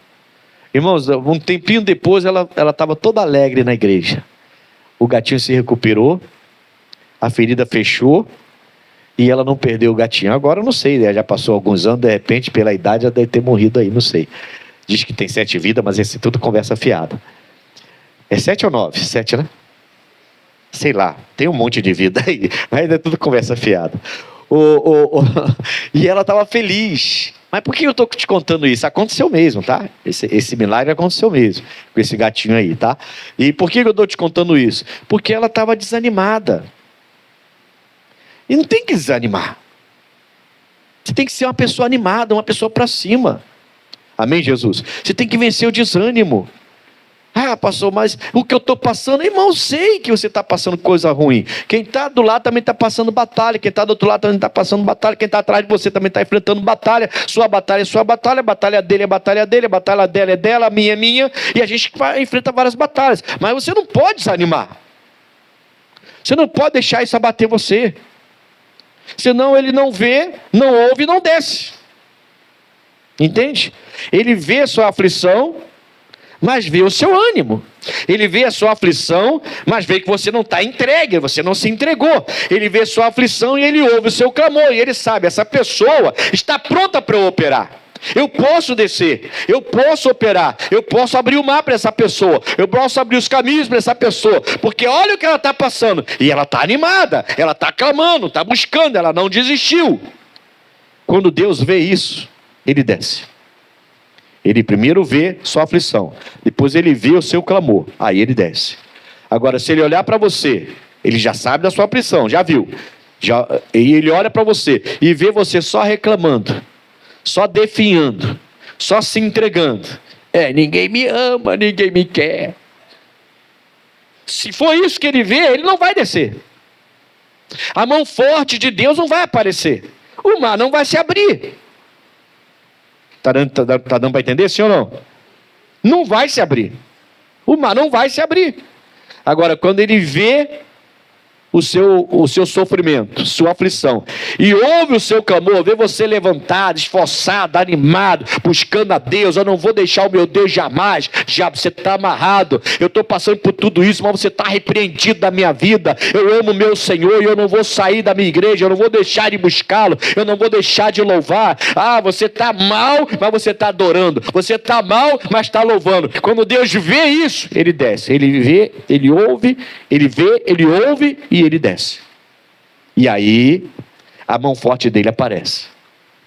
Irmãos, um tempinho depois ela estava toda alegre na igreja. O gatinho se recuperou, a ferida fechou e ela não perdeu o gatinho. Agora eu não sei, né? Já passou alguns anos, de repente, pela idade, ela deve ter morrido aí, não sei. Diz que tem 7 vidas, mas esse tudo conversa fiada. É 7 ou 9? 7, né? Sei lá, tem um monte de vida aí, mas é tudo conversa fiada. E ela estava feliz. Mas por que eu estou te contando isso? Aconteceu mesmo, tá? Esse milagre aconteceu mesmo, com esse gatinho aí, tá? E por que eu estou te contando isso? Porque ela estava desanimada. E não tem que desanimar. Você tem que ser uma pessoa animada, uma pessoa para cima. Amém, Jesus? Você tem que vencer o desânimo. Pastor, mas o que eu estou passando, irmão, eu sei que você está passando coisa ruim. Quem está do lado também está passando batalha. Quem está do outro lado também está passando batalha. Quem está atrás de você também está enfrentando batalha. Sua batalha é sua batalha, a batalha dele é a batalha dele, a batalha dela é dela, a minha é minha. E a gente enfrenta várias batalhas. Mas você não pode desanimar. Você não pode deixar isso abater você. Senão ele não vê, não ouve e não desce. Entende? Ele vê a sua aflição, mas vê o seu ânimo. Ele vê a sua aflição, mas vê que você não está entregue, você não se entregou. Ele vê a sua aflição e ele ouve o seu clamor. E ele sabe, essa pessoa está pronta para eu operar. Eu posso descer, eu posso operar, eu posso abrir o mar para essa pessoa, eu posso abrir os caminhos para essa pessoa, porque olha o que ela está passando. E ela está animada, ela está clamando, está buscando, ela não desistiu. Quando Deus vê isso, ele desce. Ele primeiro vê sua aflição, depois ele vê o seu clamor, aí ele desce. Agora, se ele olhar para você, ele já sabe da sua aflição, já viu. E ele olha para você e vê você só reclamando. só definhando, só se entregando. Ninguém me ama, ninguém me quer. Se for isso que ele vê, ele não vai descer. A mão forte de Deus não vai aparecer. O mar não vai se abrir. Está dando para entender, sim ou não? Não vai se abrir. O mar não vai se abrir. Agora, quando ele vê o seu sofrimento, sua aflição, e ouve o seu clamor, vê você levantado, esforçado, animado, buscando a Deus. Eu não vou deixar o meu Deus jamais. Diabo, você está amarrado, eu estou passando por tudo isso, mas você está repreendido da minha vida. Eu amo o meu Senhor e eu não vou sair da minha igreja, eu não vou deixar de buscá-lo, eu não vou deixar de louvar. Você está mal, mas você está adorando. Você está mal, mas está louvando. Quando Deus vê isso, ele desce. Ele vê, ele ouve, ele vê, ele ouve e ele desce. E aí a mão forte dele aparece.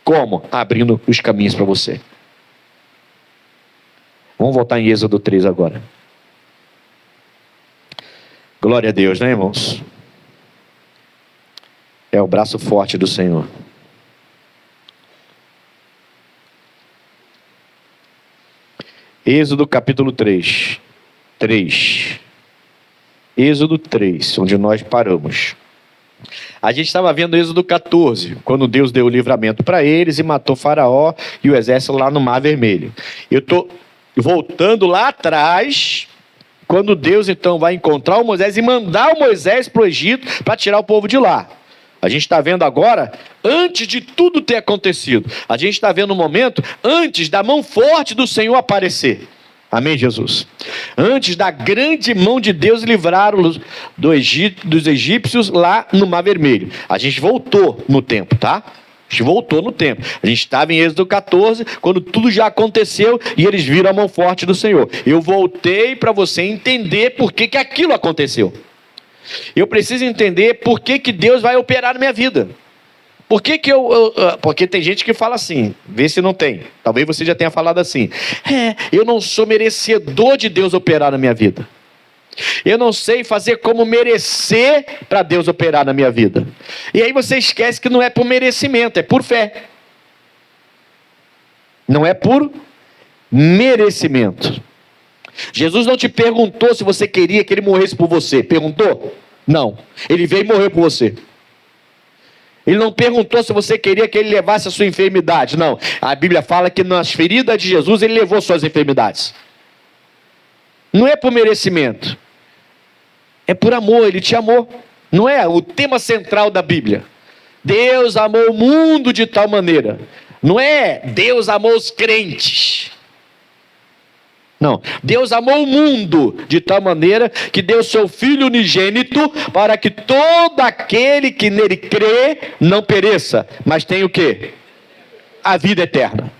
Como? Abrindo os caminhos para você. Vamos voltar em Êxodo 3 agora. Glória a Deus, né, irmãos? É o braço forte do Senhor. Êxodo capítulo 3. Êxodo 3, onde nós paramos. A gente estava vendo Êxodo 14, quando Deus deu o livramento para eles e matou Faraó e o exército lá no Mar Vermelho. Eu estou voltando lá atrás, quando Deus então vai encontrar o Moisés e mandar o Moisés para o Egito para tirar o povo de lá. A gente está vendo agora, antes de tudo ter acontecido. A gente está vendo um momento antes da mão forte do Senhor aparecer. Amém, Jesus? Antes da grande mão de Deus livrar dos egípcios lá no Mar Vermelho. A gente voltou no tempo, tá? A gente voltou no tempo. A gente estava em Êxodo 14, quando tudo já aconteceu e eles viram a mão forte do Senhor. Eu voltei para você entender por que aquilo aconteceu. Eu preciso entender por que Deus vai operar na minha vida. Porque tem gente que fala assim, vê se não tem. Talvez você já tenha falado assim. Eu não sou merecedor de Deus operar na minha vida. Eu não sei fazer como merecer para Deus operar na minha vida. E aí você esquece que não é por merecimento, é por fé. Não é por merecimento. Jesus não te perguntou se você queria que ele morresse por você. Perguntou? Não. Ele veio e morreu por você. Ele não perguntou se você queria que ele levasse a sua enfermidade. Não. A Bíblia fala que nas feridas de Jesus ele levou suas enfermidades. Não é por merecimento. É por amor, ele te amou. Não é o tema central da Bíblia. Deus amou o mundo de tal maneira. Não é Deus amou os crentes. Não, Deus amou o mundo de tal maneira que deu seu Filho unigênito para que todo aquele que nele crê não pereça, mas tenha o quê? A vida eterna.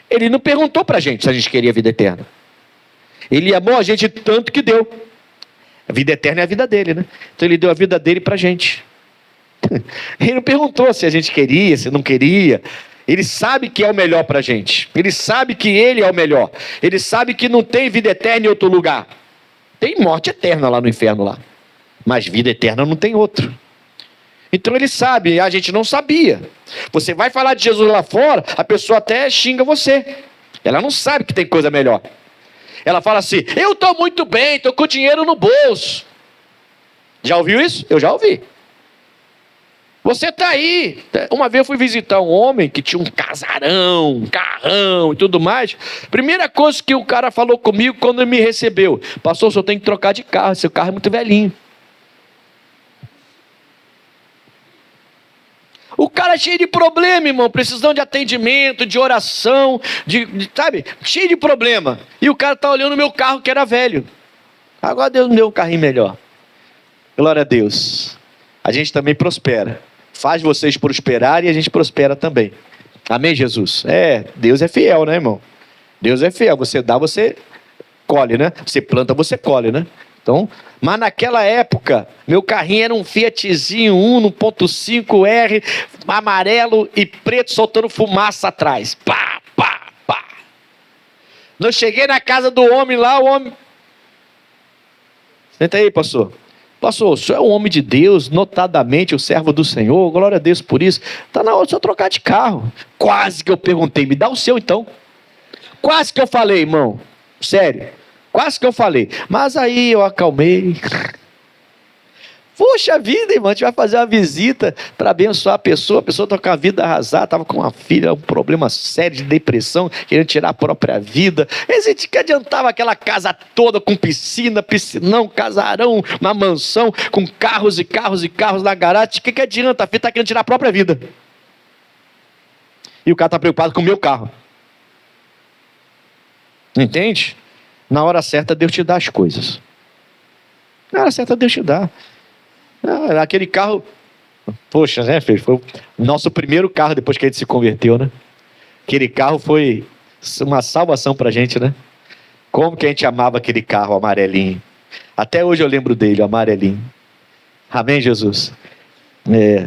Ele não perguntou para a gente se a gente queria a vida eterna. Ele amou a gente tanto que deu. A vida eterna é a vida dele, né? Então ele deu a vida dele para a gente. Ele não perguntou se a gente queria, se não queria. Ele sabe que é o melhor para a gente. Ele sabe que ele é o melhor. Ele sabe que não tem vida eterna em outro lugar. Tem morte eterna lá no inferno lá. Mas vida eterna não tem outro. Então ele sabe, a gente não sabia. Você vai falar de Jesus lá fora, a pessoa até xinga você. Ela não sabe que tem coisa melhor. Ela fala assim, eu estou muito bem, estou com dinheiro no bolso. Já ouviu isso? Eu já ouvi. Você está aí. Uma vez eu fui visitar um homem que tinha um casarão, um carrão e tudo mais. Primeira coisa que o cara falou comigo quando ele me recebeu. Pastor, o senhor tem que trocar de carro, seu carro é muito velhinho. O cara é cheio de problema, irmão, precisando de atendimento, de oração, sabe, cheio de problema. E o cara está olhando o meu carro que era velho. Agora Deus me deu um carrinho melhor. Glória a Deus. A gente também prospera. Faz vocês prosperarem e a gente prospera também. Amém, Jesus? Deus é fiel, né, irmão? Deus é fiel. Você dá, você colhe, né? Você planta, você colhe, né? Então, mas naquela época, meu carrinho era um Fiatzinho 1.5R, amarelo e preto, soltando fumaça atrás. Pá, pá, pá. Eu cheguei na casa do homem lá, o homem... Senta aí, pastor. Pastor, o senhor é um homem de Deus, notadamente o servo do Senhor, glória a Deus por isso. Está na hora de o senhor trocar de carro. Quase que eu perguntei, me dá o seu então. Quase que eu falei, irmão. Sério, quase que eu falei. Mas aí eu acalmei. Poxa vida, irmão, a gente vai fazer uma visita para abençoar a pessoa está com a vida arrasada, estava com uma filha, um problema sério de depressão, querendo tirar a própria vida. Existe que adiantava aquela casa toda com piscina, piscinão, casarão, uma mansão, com carros e carros e carros na garagem. O que adianta? A filha está querendo tirar a própria vida. E o cara está preocupado com o meu carro. Entende? Na hora certa Deus te dá as coisas. Na hora certa Deus te dá. Aquele carro, poxa, né, filho? Foi o nosso primeiro carro depois que a gente se converteu, né? Aquele carro foi uma salvação pra gente, né? Como que a gente amava aquele carro amarelinho. Até hoje eu lembro dele, o amarelinho. Amém, Jesus?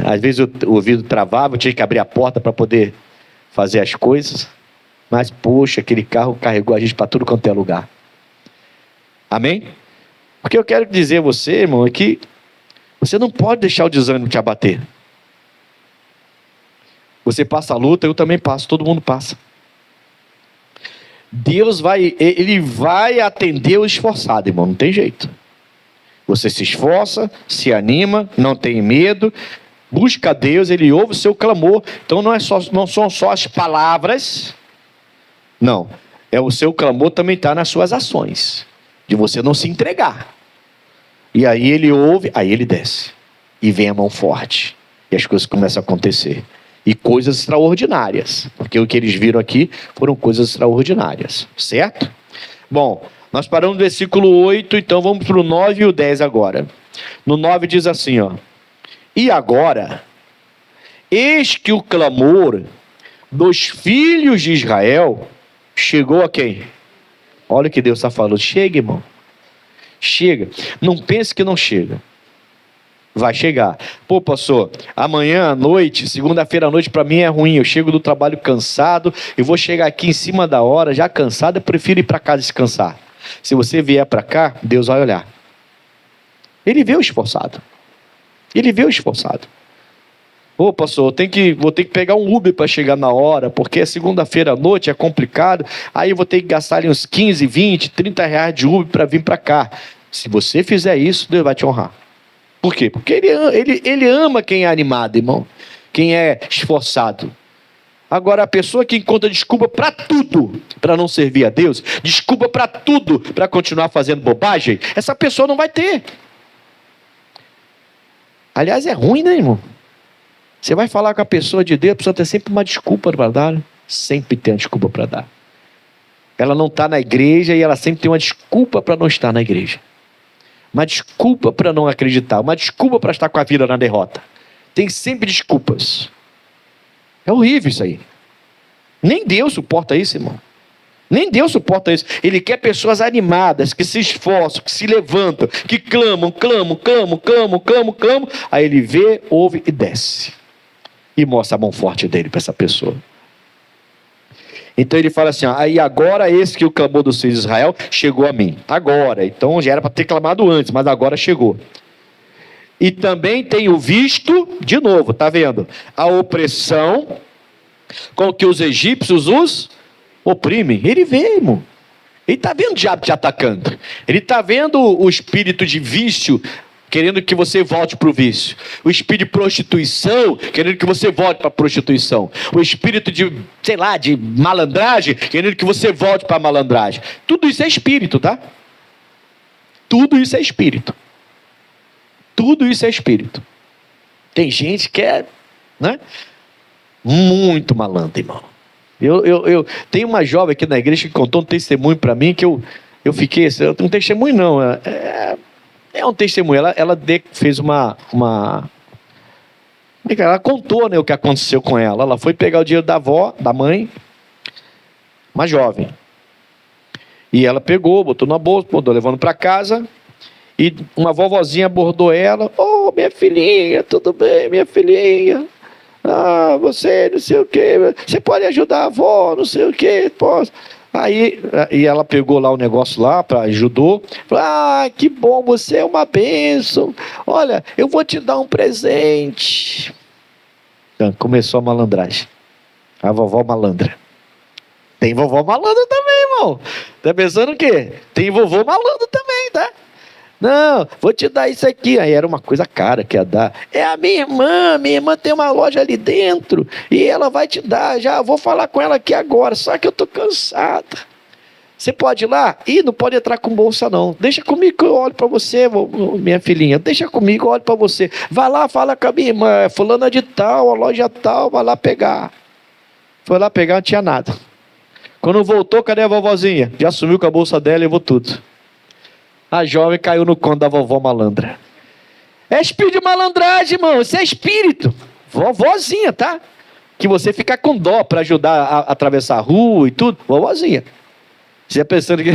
Às vezes o ouvido travava, eu tinha que abrir a porta para poder fazer as coisas. Mas, poxa, aquele carro carregou a gente para tudo quanto é lugar. Amém? O que eu quero dizer a você, irmão, é que você não pode deixar o desânimo te abater. Você passa a luta, eu também passo, todo mundo passa. Deus Ele vai atender o esforçado, irmão, não tem jeito. Você se esforça, se anima, não tem medo, busca Deus, Ele ouve o seu clamor. Então não são só as palavras, não. O seu clamor também está nas suas ações, de você não se entregar. E aí Ele ouve, aí Ele desce. E vem a mão forte. E as coisas começam a acontecer. E coisas extraordinárias. Porque o que eles viram aqui foram coisas extraordinárias. Certo? Bom, nós paramos no versículo 8, então vamos para o 9 e o 10 agora. No 9 diz assim, ó. E agora, eis que o clamor dos filhos de Israel chegou a quem? Olha o que Deus está falando. Chega, irmão. Chega. Não pense que não chega. Vai chegar. Pô, pastor, amanhã à noite, segunda-feira à noite, para mim é ruim. Eu chego do trabalho cansado, eu vou chegar aqui em cima da hora, já cansado, eu prefiro ir para casa descansar. Se você vier para cá, Deus vai olhar. Ele vê o esforçado. Ele vê o esforçado. Ô, pastor, vou ter que pegar um Uber para chegar na hora, porque é segunda-feira à noite, é complicado. Aí eu vou ter que gastar ali uns 15, 20, 30 reais de Uber para vir para cá. Se você fizer isso, Deus vai te honrar. Por quê? Porque ele ama quem é animado, irmão. Quem é esforçado. Agora, a pessoa que encontra desculpa para tudo, para não servir a Deus, desculpa para tudo, para continuar fazendo bobagem, essa pessoa não vai ter. Aliás, é ruim, né, irmão? Você vai falar com a pessoa de Deus, a pessoa tem sempre uma desculpa para dar. Sempre tem uma desculpa para dar. Ela não está na igreja e ela sempre tem uma desculpa para não estar na igreja. Uma desculpa para não acreditar. Uma desculpa para estar com a vida na derrota. Tem sempre desculpas. É horrível isso aí. Nem Deus suporta isso, irmão. Nem Deus suporta isso. Ele quer pessoas animadas, que se esforçam, que se levantam, que clamam. Aí ele vê, ouve e desce. E mostra a mão forte dele para essa pessoa. Então ele fala assim, ó, aí agora esse que o clamor dos filhos de Israel chegou a mim. Agora, então já era para ter clamado antes, mas agora chegou. E também tenho visto, de novo, tá vendo? A opressão com que os egípcios os oprimem. Ele vê, irmão. Ele está vendo o diabo te atacando. Ele está vendo o espírito de vício querendo que você volte para o vício. O espírito de prostituição, querendo que você volte para a prostituição. O espírito de, de malandragem, querendo que você volte para a malandragem. Tudo isso é espírito, tá? Tudo isso é espírito. Tudo isso é espírito. Tem gente que é, né? Muito malandro, irmão. Eu tenho uma jovem aqui na igreja que contou um testemunho para mim que eu fiquei, um testemunho não, é um testemunho, ela fez ela contou, né, o que aconteceu com ela. Ela foi pegar o dinheiro da avó, da mãe, uma jovem, e ela pegou, botou na bolsa, botou levando para casa, e uma vovozinha abordou ela. Ô, minha filhinha, tudo bem, minha filhinha? Você não sei o que, você pode ajudar a avó, não sei o que, posso. Aí e ela pegou lá o negócio lá, ajudou. Falou, que bom, você é uma bênção. Olha, eu vou te dar um presente. Então, começou a malandragem. A vovó malandra. Tem vovó malandra também, irmão. Tá pensando o quê? Tem vovô malandro também, tá? Não, vou te dar isso aqui. Aí era uma coisa cara que ia dar. É a minha irmã tem uma loja ali dentro e ela vai te dar. Já vou falar com ela aqui agora, só que eu tô cansada. Você pode ir lá? Ih, não pode entrar com bolsa não. Deixa comigo que eu olho para você, minha filhinha. Deixa comigo, eu olho para você. Vai lá, fala com a minha irmã, fulana de tal, a loja tal, vai lá pegar. Foi lá pegar, não tinha nada. Quando voltou, cadê a vovozinha? Já sumiu com a bolsa dela e levou tudo. A jovem caiu no conto da vovó malandra. É espírito de malandragem, irmão. Isso é espírito. Vovozinha, tá? Que você fica com dó para ajudar a atravessar a rua e tudo. Vovozinha. Você pensando que...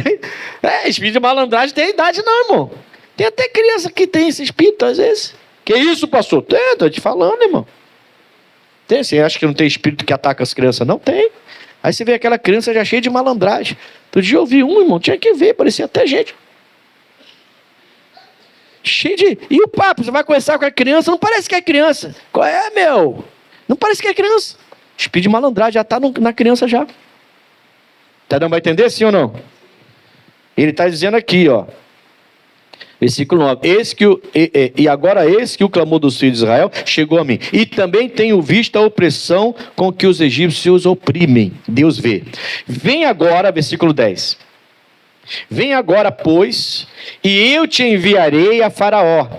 espírito de malandragem tem idade não, irmão. Tem até criança que tem esse espírito, às vezes. Que isso, pastor? Tem, tô te falando, irmão. Tem, você acha que não tem espírito que ataca as crianças? Não tem. Aí você vê aquela criança já cheia de malandragem. Outro dia eu vi um, irmão, tinha que ver, parecia até gente. Cheio de... E o papo, você vai conversar com a criança, não parece que é criança. Qual é, meu? Não parece que é criança. Espírito de malandragem já está na criança já. Tá dando para entender, sim ou não? Ele está dizendo aqui, ó. Versículo 9. E agora eis que o clamor dos filhos de Israel chegou a mim. E também tenho visto a opressão com que os egípcios oprimem. Deus vê. Vem agora, versículo 10. Vem agora, pois, e eu te enviarei a Faraó,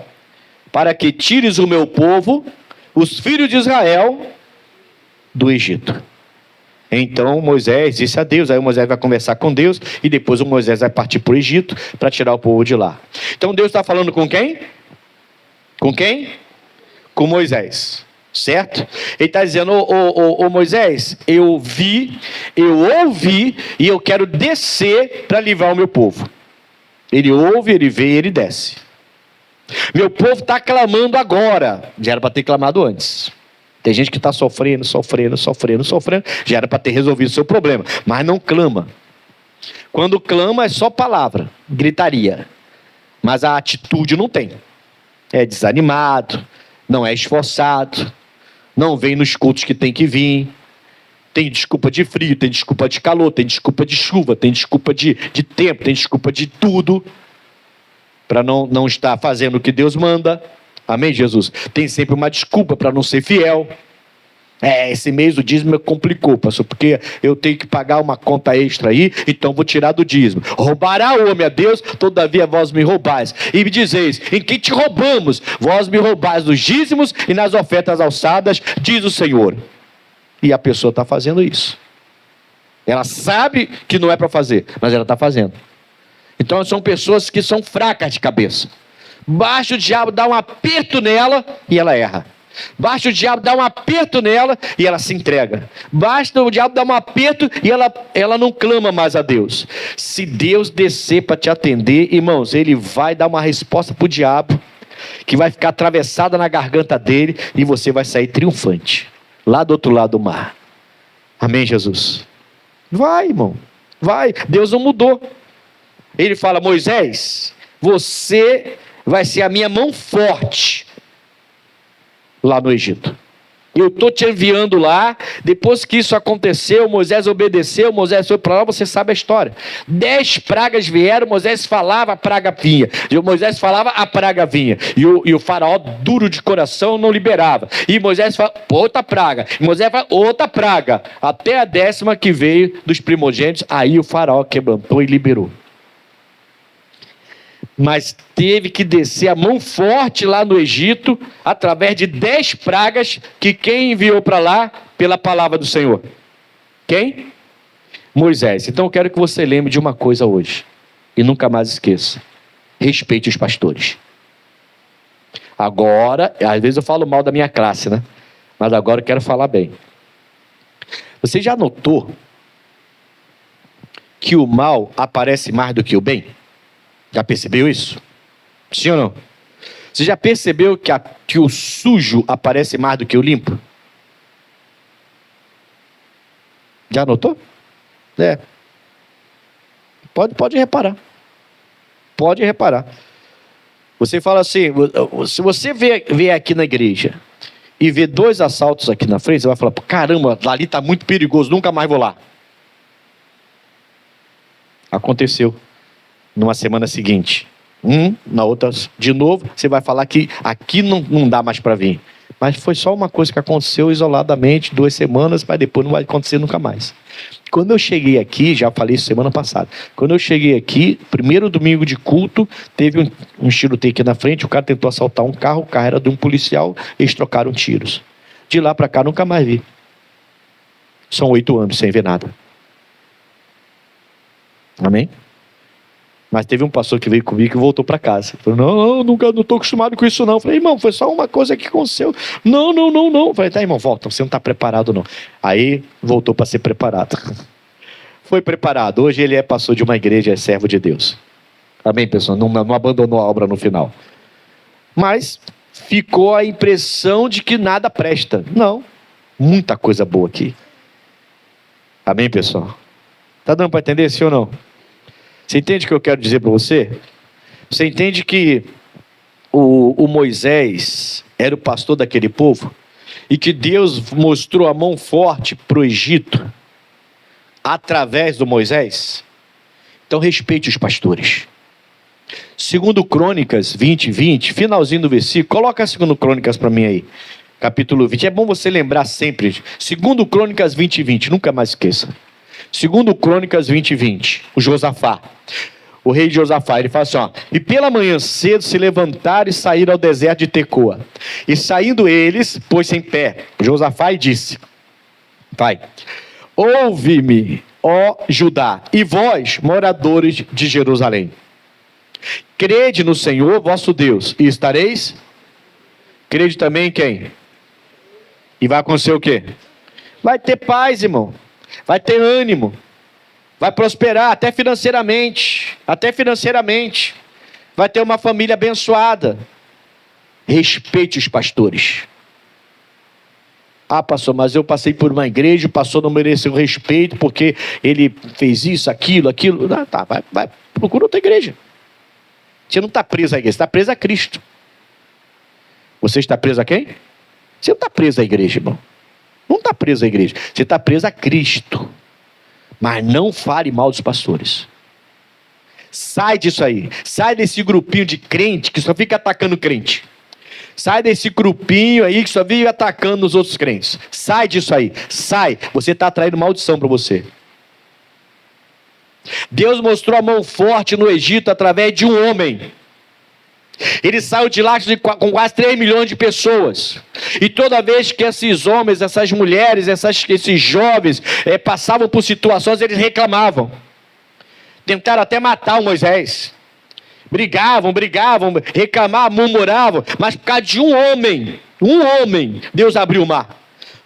para que tires o meu povo, os filhos de Israel, do Egito. Então Moisés disse a Deus, aí Moisés vai conversar com Deus, e depois o Moisés vai partir para o Egito, para tirar o povo de lá. Então Deus está falando com quem? Com quem? Com Moisés, certo? Ele está dizendo, ô Moisés, eu ouvi, e eu quero descer para livrar o meu povo. Ele ouve, ele vê e ele desce. Meu povo está clamando agora, já era para ter clamado antes. Tem gente que está sofrendo, já era para ter resolvido o seu problema, mas não clama. Quando clama é só palavra, gritaria, mas a atitude não tem. É desanimado, não é esforçado, não vem nos cultos que tem que vir, tem desculpa de frio, tem desculpa de calor, tem desculpa de chuva, tem desculpa de tempo, tem desculpa de tudo, para não estar fazendo o que Deus manda. Amém, Jesus? Tem sempre uma desculpa para não ser fiel. Esse mês o dízimo complicou, pastor, porque eu tenho que pagar uma conta extra aí, então vou tirar do dízimo. Roubará o homem a Deus, todavia vós me roubais. E me dizeis, em que te roubamos? Vós me roubais dos dízimos e nas ofertas alçadas, diz o Senhor. E a pessoa está fazendo isso. Ela sabe que não é para fazer, mas ela está fazendo. Então são pessoas que são fracas de cabeça. Basta o diabo dar um aperto nela e ela erra. Basta o diabo dar um aperto nela e ela se entrega. Basta o diabo dar um aperto e ela não clama mais a Deus. Se Deus descer para te atender, irmãos, ele vai dar uma resposta para o diabo, que vai ficar atravessada na garganta dele, e você vai sair triunfante, lá do outro lado do mar. Amém, Jesus? Vai, irmão, vai. Deus não mudou. Ele fala, Moisés, você vai ser a minha mão forte lá no Egito. Eu estou te enviando lá. Depois que isso aconteceu, Moisés obedeceu, Moisés foi para lá, você sabe a história. 10 pragas vieram, Moisés falava, a praga vinha. Moisés falava, a praga vinha. E o faraó, duro de coração, não liberava. E Moisés fala, outra praga. E Moisés fala, outra praga. Até a 10ª que veio dos primogênitos, aí o faraó quebrantou e liberou. Mas teve que descer a mão forte lá no Egito, através de 10 pragas, que quem enviou para lá? Pela palavra do Senhor. Quem? Moisés. Então eu quero que você lembre de uma coisa hoje, e nunca mais esqueça: respeite os pastores. Agora, às vezes eu falo mal da minha classe, né? Mas agora eu quero falar bem. Você já notou que o mal aparece mais do que o bem? Já percebeu isso? Sim ou não? Você já percebeu que o sujo aparece mais do que o limpo? Já notou? Pode reparar. Pode reparar. Você fala assim, se você vier aqui na igreja e ver 2 assaltos aqui na frente, você vai falar, caramba, ali está muito perigoso, nunca mais vou lá. Aconteceu numa semana seguinte. Na outra, de novo, você vai falar que aqui não dá mais para vir. Mas foi só uma coisa que aconteceu isoladamente, 2 semanas, mas depois não vai acontecer nunca mais. Quando eu cheguei aqui, já falei isso semana passada, quando eu cheguei aqui, primeiro domingo de culto, teve um tiroteio aqui na frente, o cara tentou assaltar um carro, o carro era de um policial, eles trocaram tiros. De lá para cá, nunca mais vi. São 8 anos sem ver nada. Amém? Mas teve um pastor que veio comigo e voltou para casa. Falou, não estou acostumado com isso não. Falei, irmão, foi só uma coisa que aconteceu. Não. Falei, tá, irmão, volta, você não está preparado não. Aí voltou para ser preparado. Foi preparado. Hoje ele é pastor de uma igreja, é servo de Deus. Amém, pessoal? Não abandonou a obra no final. Mas ficou a impressão de que nada presta. Não. Muita coisa boa aqui. Amém, pessoal? Está dando para entender, sim ou não? Você entende o que eu quero dizer para você? Você entende que o Moisés era o pastor daquele povo? E que Deus mostrou a mão forte para o Egito através do Moisés? Então respeite os pastores. 2 Crônicas 20, finalzinho do versículo. Coloca 2 Crônicas para mim aí. Capítulo 20. É bom você lembrar sempre. 2 Crônicas 20, nunca mais esqueça. 2 Crônicas 20, o Josafá, o rei Josafá, ele fala assim, e pela manhã cedo se levantaram e saíram ao deserto de Tecoa, e saindo eles, pôs-se em pé, Josafá, e disse, vai, ouve-me, ó Judá, e vós, moradores de Jerusalém, crede no Senhor vosso Deus, e estareis, crede também em quem? E vai acontecer o quê? Vai ter paz, irmão. Vai ter ânimo, vai prosperar até financeiramente, vai ter uma família abençoada. Respeite os pastores. Ah, pastor, mas eu passei por uma igreja, o pastor não mereceu respeito porque ele fez isso, aquilo. Ah, tá, vai, procura outra igreja. Você não está preso à igreja, você está preso a Cristo. Você está preso a quem? Você não está preso à igreja, irmão. Não está preso à igreja, você está preso a Cristo. Mas não fale mal dos pastores. Sai disso aí. Sai desse grupinho de crente que só fica atacando crente. Sai desse grupinho aí que só vive atacando os outros crentes. Sai disso aí. Sai. Você está atraindo maldição para você. Deus mostrou a mão forte no Egito através de um homem. Ele saiu de lá com quase 3 milhões de pessoas. E toda vez que esses homens, essas mulheres, esses jovens passavam por situações, eles reclamavam. Tentaram até matar o Moisés. Brigavam, reclamavam, murmuravam. Mas por causa de um homem, Deus abriu o mar.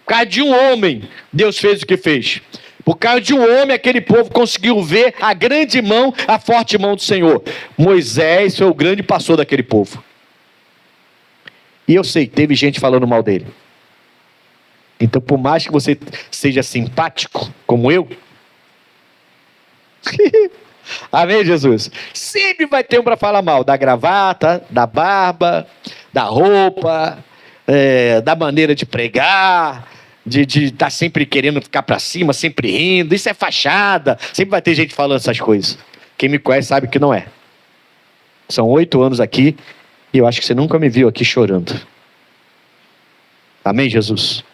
Por causa de um homem, Deus fez o que fez. Por causa de um homem, aquele povo conseguiu ver a grande mão, a forte mão do Senhor. Moisés foi o grande pastor daquele povo. E eu sei, teve gente falando mal dele. Então, por mais que você seja simpático, como eu, amém, Jesus? Sempre vai ter um para falar mal da gravata, da barba, da roupa, da maneira de pregar, de estar sempre querendo ficar para cima, sempre rindo. Isso é fachada. Sempre vai ter gente falando essas coisas. Quem me conhece sabe que não é. São 8 anos aqui e eu acho que você nunca me viu aqui chorando. Amém, Jesus?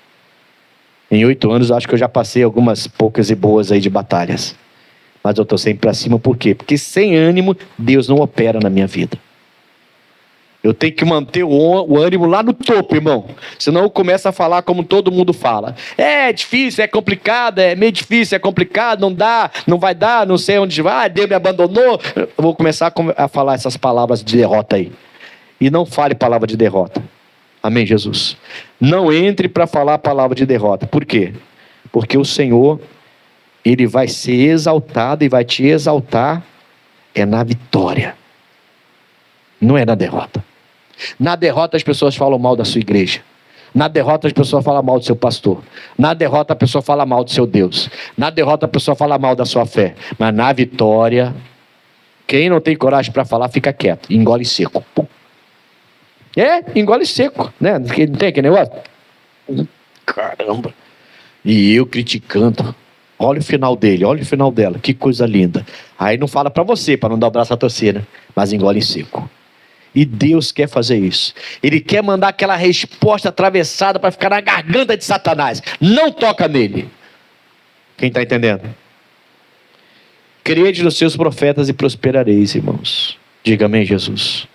Em 8 anos eu acho que eu já passei algumas poucas e boas aí de batalhas. Mas eu estou sempre para cima, por quê? Porque sem ânimo, Deus não opera na minha vida. Eu tenho que manter o ânimo lá no topo, irmão. Senão eu começo a falar como todo mundo fala. É difícil, é complicado, é meio difícil, é complicado, não dá, não vai dar, não sei onde vai, Deus me abandonou. Eu vou começar a falar essas palavras de derrota aí. E não fale palavra de derrota. Amém, Jesus? Não entre para falar a palavra de derrota. Por quê? Porque o Senhor, Ele vai ser exaltado e vai te exaltar na vitória. Não é na derrota. Na derrota as pessoas falam mal da sua igreja. Na derrota, as pessoas falam mal do seu pastor. Na derrota, a pessoa fala mal do seu Deus. Na derrota, a pessoa fala mal da sua fé. Mas na vitória, quem não tem coragem para falar, fica quieto. Engole seco. Pum. Engole seco. Né? Não tem aquele negócio? Caramba. E eu criticando. Olha o final dele, olha o final dela. Que coisa linda. Aí não fala para você, para não dar o braço a torcer, né? Mas engole seco. E Deus quer fazer isso. Ele quer mandar aquela resposta atravessada para ficar na garganta de Satanás. Não toca nele. Quem está entendendo? Crede nos seus profetas e prosperareis, irmãos. Diga amém, Jesus.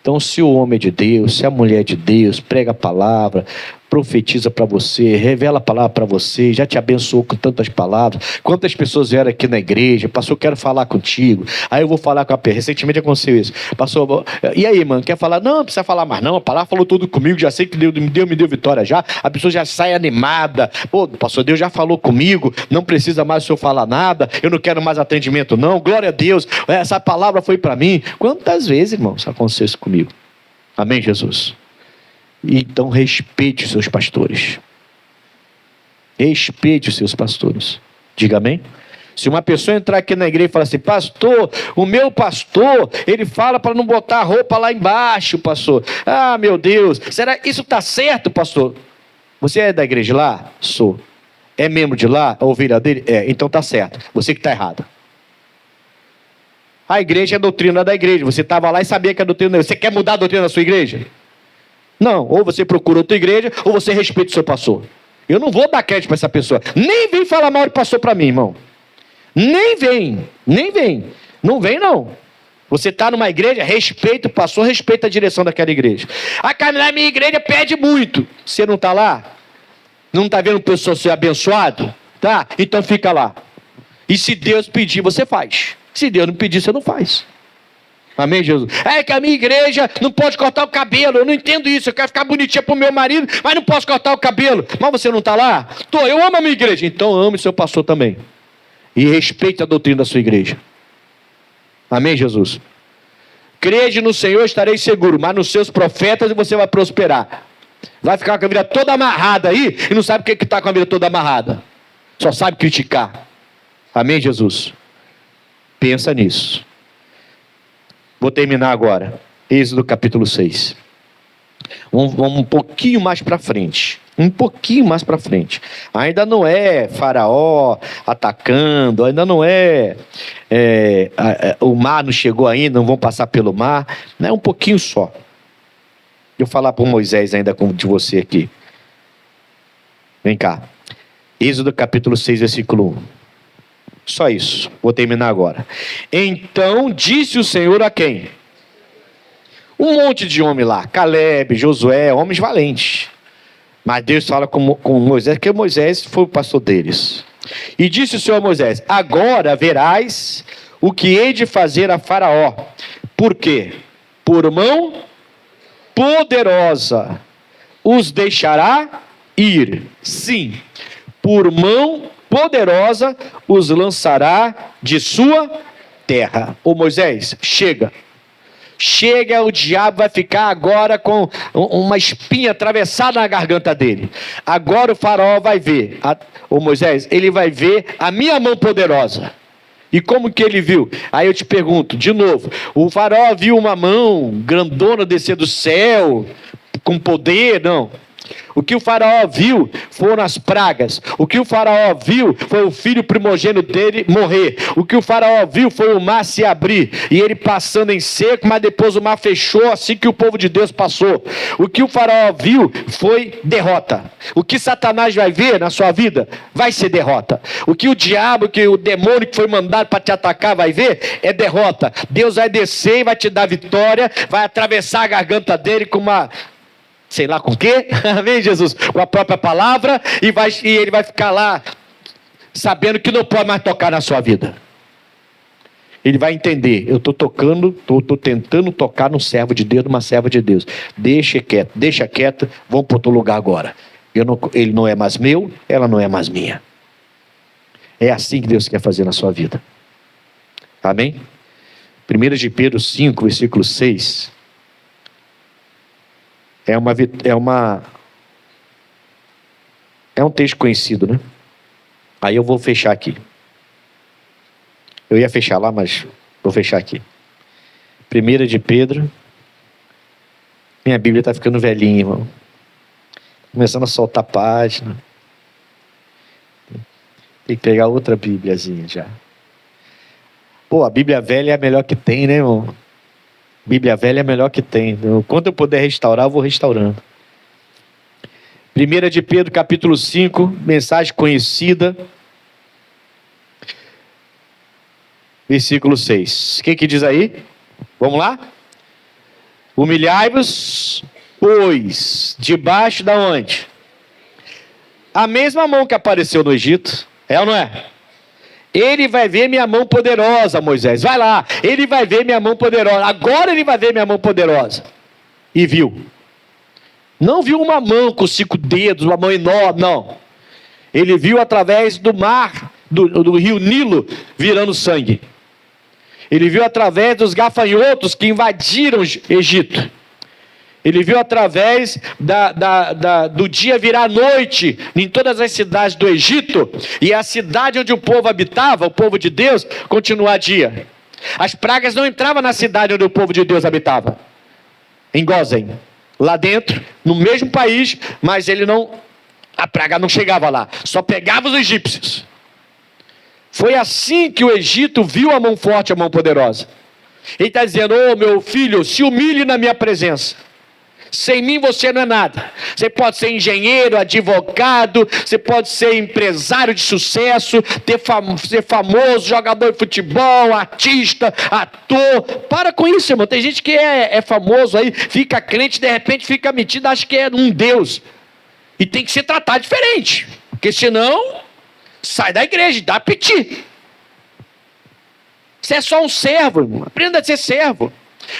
Então, se o homem é de Deus, se a mulher é de Deus, prega a palavra, profetiza para você, revela a palavra para você, já te abençoou com tantas palavras. Quantas pessoas vieram aqui na igreja, pastor, quero falar contigo. Aí eu vou falar com a pessoa. Recentemente aconteceu isso. Pastor, e aí, mano, quer falar? Não precisa falar mais não, a palavra falou tudo comigo, já sei que Deus me deu vitória já. A pessoa já sai animada. Pô, pastor, Deus já falou comigo, não precisa mais o senhor falar nada, eu não quero mais atendimento não, glória a Deus, essa palavra foi para mim. Quantas vezes, irmãos, aconteceu isso comigo? Amém, Jesus? Então respeite os seus pastores. Respeite os seus pastores. Diga amém. Se uma pessoa entrar aqui na igreja e falar assim, pastor, o meu pastor, ele fala para não botar a roupa lá embaixo, pastor. Ah, meu Deus, será que isso está certo, pastor? Você é da igreja lá? Sou. É membro de lá? A ovelha dele? É, então está certo. Você que está errado. A igreja é a doutrina da igreja. Você estava lá e sabia que é a doutrina da igreja. Você quer mudar a doutrina da sua igreja? Não, ou você procura outra igreja, ou você respeita o seu pastor. Eu não vou dar crédito para essa pessoa. Nem vem falar mal de pastor para mim, irmão. Nem vem. Não vem, não. Você está numa igreja, respeita o pastor, respeita a direção daquela igreja. Na minha igreja pede muito. Você não está lá? Não está vendo o pessoal ser abençoado? Tá? Então fica lá. E se Deus pedir, você faz. Se Deus não pedir, você não faz. Amém, Jesus? É que a minha igreja não pode cortar o cabelo. Eu não entendo isso. Eu quero ficar bonitinha pro meu marido, mas não posso cortar o cabelo. Mas você não está lá? Eu amo a minha igreja. Então ame o seu pastor também. E respeite a doutrina da sua igreja. Amém, Jesus? Crede no Senhor, estarei seguro. Mas nos seus profetas você vai prosperar. Vai ficar com a vida toda amarrada aí e não sabe o que está com a vida toda amarrada. Só sabe criticar. Amém, Jesus? Pensa nisso. Vou terminar agora. Êxodo capítulo 6. Vamos um pouquinho mais para frente. Ainda não é Faraó atacando, ainda não o mar não chegou ainda, não vão passar pelo mar. Não é um pouquinho só. Eu vou falar para o Moisés ainda de você aqui. Vem cá. Êxodo capítulo 6, versículo 1. Só isso, vou terminar agora. Então disse o Senhor a quem? Um monte de homem lá, Caleb, Josué, homens valentes. Mas Deus fala com Moisés, que Moisés foi o pastor deles. E disse o Senhor a Moisés, agora verás o que hei de fazer a Faraó. Por quê? Por mão poderosa os deixará ir. Sim, por mão poderosa os lançará de sua terra. Ô Moisés, chega, o diabo vai ficar agora com uma espinha atravessada na garganta dele. Agora o faraó vai ver, ô Moisés, ele vai ver a minha mão poderosa. E como que ele viu? Aí eu te pergunto, de novo, o faraó viu uma mão grandona descer do céu, com poder? Não. O que o faraó viu foram as pragas. O que o faraó viu foi o filho primogênito dele morrer. O que o faraó viu foi o mar se abrir e ele passando em seco, mas depois o mar fechou assim que o povo de Deus passou. O que o faraó viu foi derrota. O que Satanás vai ver na sua vida vai ser derrota. O que o diabo, que o demônio que foi mandado para te atacar vai ver é derrota. Deus vai descer e vai te dar vitória, vai atravessar a garganta dele com uma... sei lá com o quê, amém, Jesus? Com a própria palavra, e ele vai ficar lá, sabendo que não pode mais tocar na sua vida. Ele vai entender, eu estou tentando tocar num servo de Deus, numa serva de Deus. Deixa quieto, vamos para outro lugar agora. Ele não é mais meu, ela não é mais minha. É assim que Deus quer fazer na sua vida. Amém? 1 de Pedro 5, versículo 6... É uma É um texto conhecido, né? Aí eu vou fechar aqui. Eu ia fechar lá, mas vou fechar aqui. 1 de Pedro. Minha Bíblia está ficando velhinha, irmão. Começando a soltar página. Tem que pegar outra Bíbliazinha já. Pô, a Bíblia velha é a melhor que tem, né, irmão? Bíblia velha é a melhor que tem. Quando eu puder restaurar, eu vou restaurando. 1 de Pedro, capítulo 5, mensagem conhecida. Versículo 6. O que diz aí? Vamos lá? Humilhai-vos, pois, debaixo da onde? A mesma mão que apareceu no Egito. É ou não é? Ele vai ver minha mão poderosa, Moisés. Vai lá. Ele vai ver minha mão poderosa. Agora ele vai ver minha mão poderosa. E viu. Não viu uma mão com 5 dedos, uma mão enorme, não. Ele viu através do mar, do rio Nilo, virando sangue. Ele viu através dos gafanhotos que invadiram o Egito. Ele viu através do dia virar noite em todas as cidades do Egito, e a cidade onde o povo habitava, o povo de Deus, continuar dia. As pragas não entravam na cidade onde o povo de Deus habitava, em Gósen, lá dentro, no mesmo país, mas a praga não chegava lá, só pegava os egípcios. Foi assim que o Egito viu a mão forte, a mão poderosa. Ele está dizendo: ô meu filho, se humilhe na minha presença. Sem mim você não é nada. Você pode ser engenheiro, advogado, você pode ser empresário de sucesso, ser famoso, jogador de futebol, artista, ator. Para com isso, irmão. Tem gente que é famoso aí, fica crente, de repente fica metido, acha que é um Deus. E tem que ser tratado diferente. Porque senão, sai da igreja, dá piti. Você é só um servo, irmão. Aprenda a ser servo.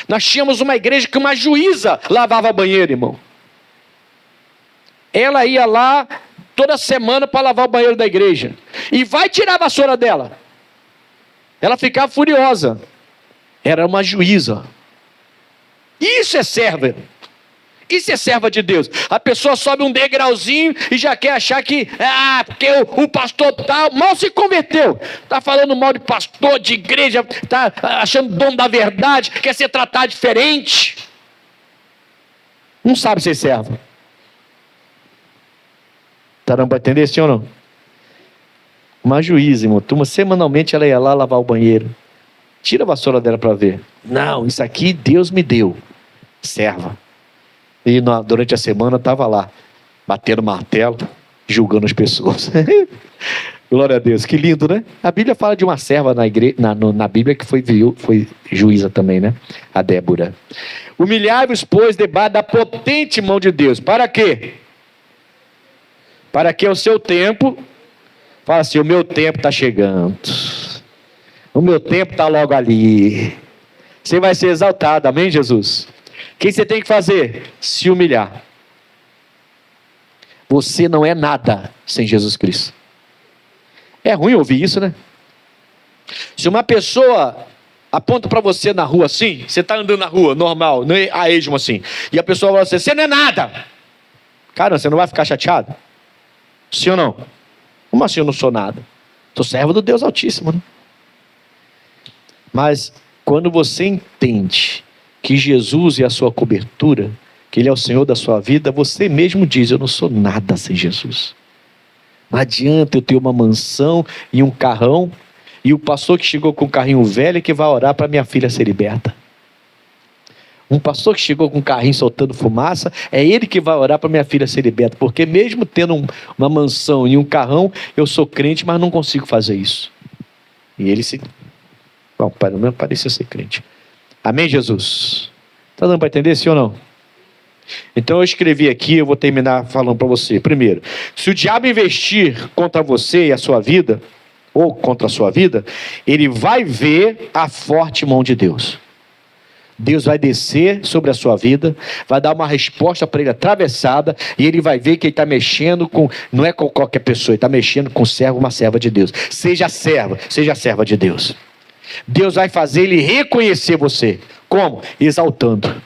Nós tínhamos uma igreja que uma juíza lavava banheiro, irmão. Ela ia lá toda semana para lavar o banheiro da igreja. E vai tirar a vassoura dela. Ela ficava furiosa. Era uma juíza. Isso é serva. Isso é serva de Deus. A pessoa sobe um degrauzinho e já quer achar que, porque o pastor tal, mal se converteu. Está falando mal de pastor, de igreja, está achando dono da verdade, quer ser tratado diferente. Não sabe ser servo. Tá dando para entender, sim ou não? Uma juíza, irmão. Turma, semanalmente ela ia lá lavar o banheiro. Tira a vassoura dela para ver. Não, isso aqui Deus me deu. Serva. E durante a semana estava lá, batendo martelo, julgando as pessoas. Glória a Deus, que lindo, né? A Bíblia fala de uma serva na Bíblia que foi juíza também, né? A Débora. Humilhai-vos, pois, debaixo da potente mão de Deus. Para quê? Para que o seu tempo, fala assim, o meu tempo está chegando. O meu tempo está logo ali. Você vai ser exaltado, amém, Jesus? O que você tem que fazer? Se humilhar. Você não é nada sem Jesus Cristo. É ruim ouvir isso, né? Se uma pessoa aponta para você na rua assim, você está andando na rua, normal, a esmo assim, e a pessoa fala assim, você não é nada. Cara, você não vai ficar chateado? Sim ou não? Como assim eu não sou nada? Sou servo do Deus Altíssimo, né? Mas quando você entende que Jesus é a sua cobertura, que Ele é o Senhor da sua vida, você mesmo diz, eu não sou nada sem Jesus. Não adianta eu ter uma mansão e um carrão, e o pastor que chegou com um carrinho velho que vai orar para minha filha ser liberta. Um pastor que chegou com um carrinho soltando fumaça, é ele que vai orar para minha filha ser liberta, porque mesmo tendo uma mansão e um carrão, eu sou crente, mas não consigo fazer isso. E ele pelo menos parecia ser crente. Amém, Jesus? Está dando para entender, sim ou não? Então eu escrevi aqui, eu vou terminar falando para você. Primeiro, se o diabo investir contra você e a sua vida, ou contra a sua vida, ele vai ver a forte mão de Deus. Deus vai descer sobre a sua vida, vai dar uma resposta para ele atravessada, e ele vai ver que ele está mexendo com, não é com qualquer pessoa, ele está mexendo com um servo, uma serva de Deus. Seja serva de Deus. Deus vai fazer ele reconhecer você. Como? Exaltando.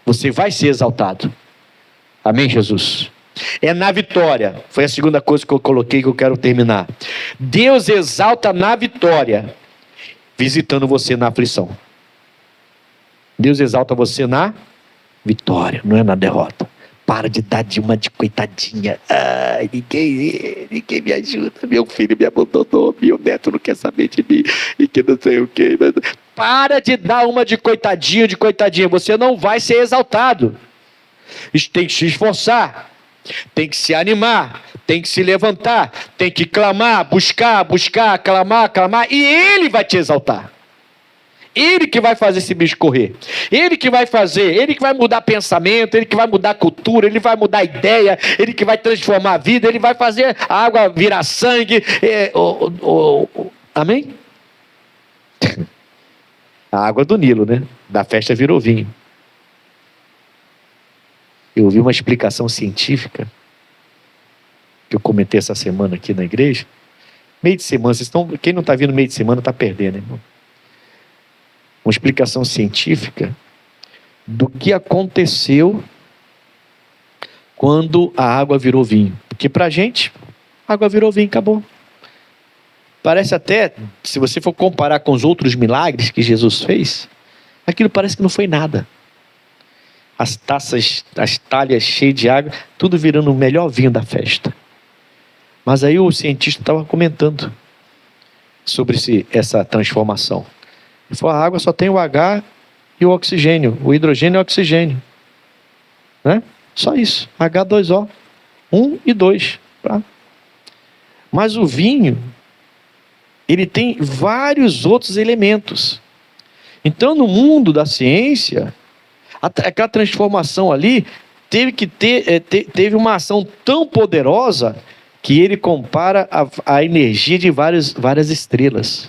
Você vai ser exaltado. Amém, Jesus? É na vitória. Foi a segunda coisa que eu coloquei que eu quero terminar. Deus exalta na vitória, visitando você na aflição. Deus exalta você na vitória, não é na derrota. Para de dar de uma de coitadinha. Ai, ninguém me ajuda. Meu filho me abandonou. Meu neto não quer saber de mim. E que não sei o quê. Para de dar uma de coitadinho, de coitadinha. Você não vai ser exaltado. Tem que se esforçar. Tem que se animar. Tem que se levantar. Tem que clamar, buscar, clamar. E Ele vai te exaltar. Ele que vai fazer esse bicho correr. Ele que vai fazer, ele que vai mudar pensamento, ele que vai mudar cultura, ele vai mudar ideia, ele que vai transformar a vida, ele vai fazer a água virar sangue. Amém? A água do Nilo, né? Da festa virou vinho. Eu ouvi uma explicação científica que eu comentei essa semana aqui na igreja. Meio de semana, quem não está vindo meio de semana está perdendo, irmão. Uma explicação científica do que aconteceu quando a água virou vinho. Porque para a gente, a água virou vinho, acabou. Parece até, se você for comparar com os outros milagres que Jesus fez, aquilo parece que não foi nada. As taças, as talhas cheias de água, tudo virando o melhor vinho da festa. Mas aí o cientista estava comentando sobre essa transformação. Ele falou, a água só tem o H e o oxigênio, o hidrogênio e o oxigênio. Né? Só isso, H2O, 1 e 2. Tá? Mas o vinho, ele tem vários outros elementos. Então, no mundo da ciência, aquela transformação ali teve uma ação tão poderosa que ele compara a energia de várias estrelas.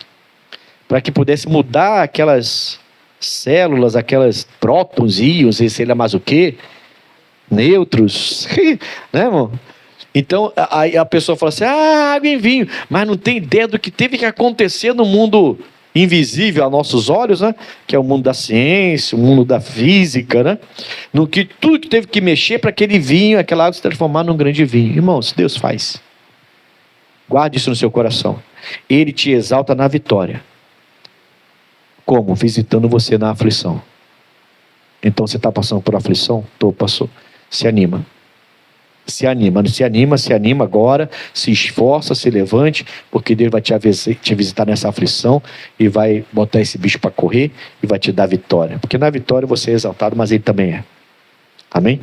Para que pudesse mudar aquelas células, aquelas prótons, íons, sei lá mais o quê, nêutrons, né, irmão? Então, aí a pessoa fala assim, água em vinho, mas não tem ideia do que teve que acontecer no mundo invisível a nossos olhos, né? Que é o mundo da ciência, o mundo da física, né? Tudo que teve que mexer para aquele vinho, aquela água se transformar num grande vinho. Irmãos, Deus faz. Guarde isso no seu coração. Ele te exalta na vitória. Como? Visitando você na aflição. Então você está passando por aflição? Passou. Se anima. Se anima agora, se esforça, se levante, porque Deus vai te visitar nessa aflição e vai botar esse bicho para correr e vai te dar vitória. Porque na vitória você é exaltado, mas Ele também é. Amém?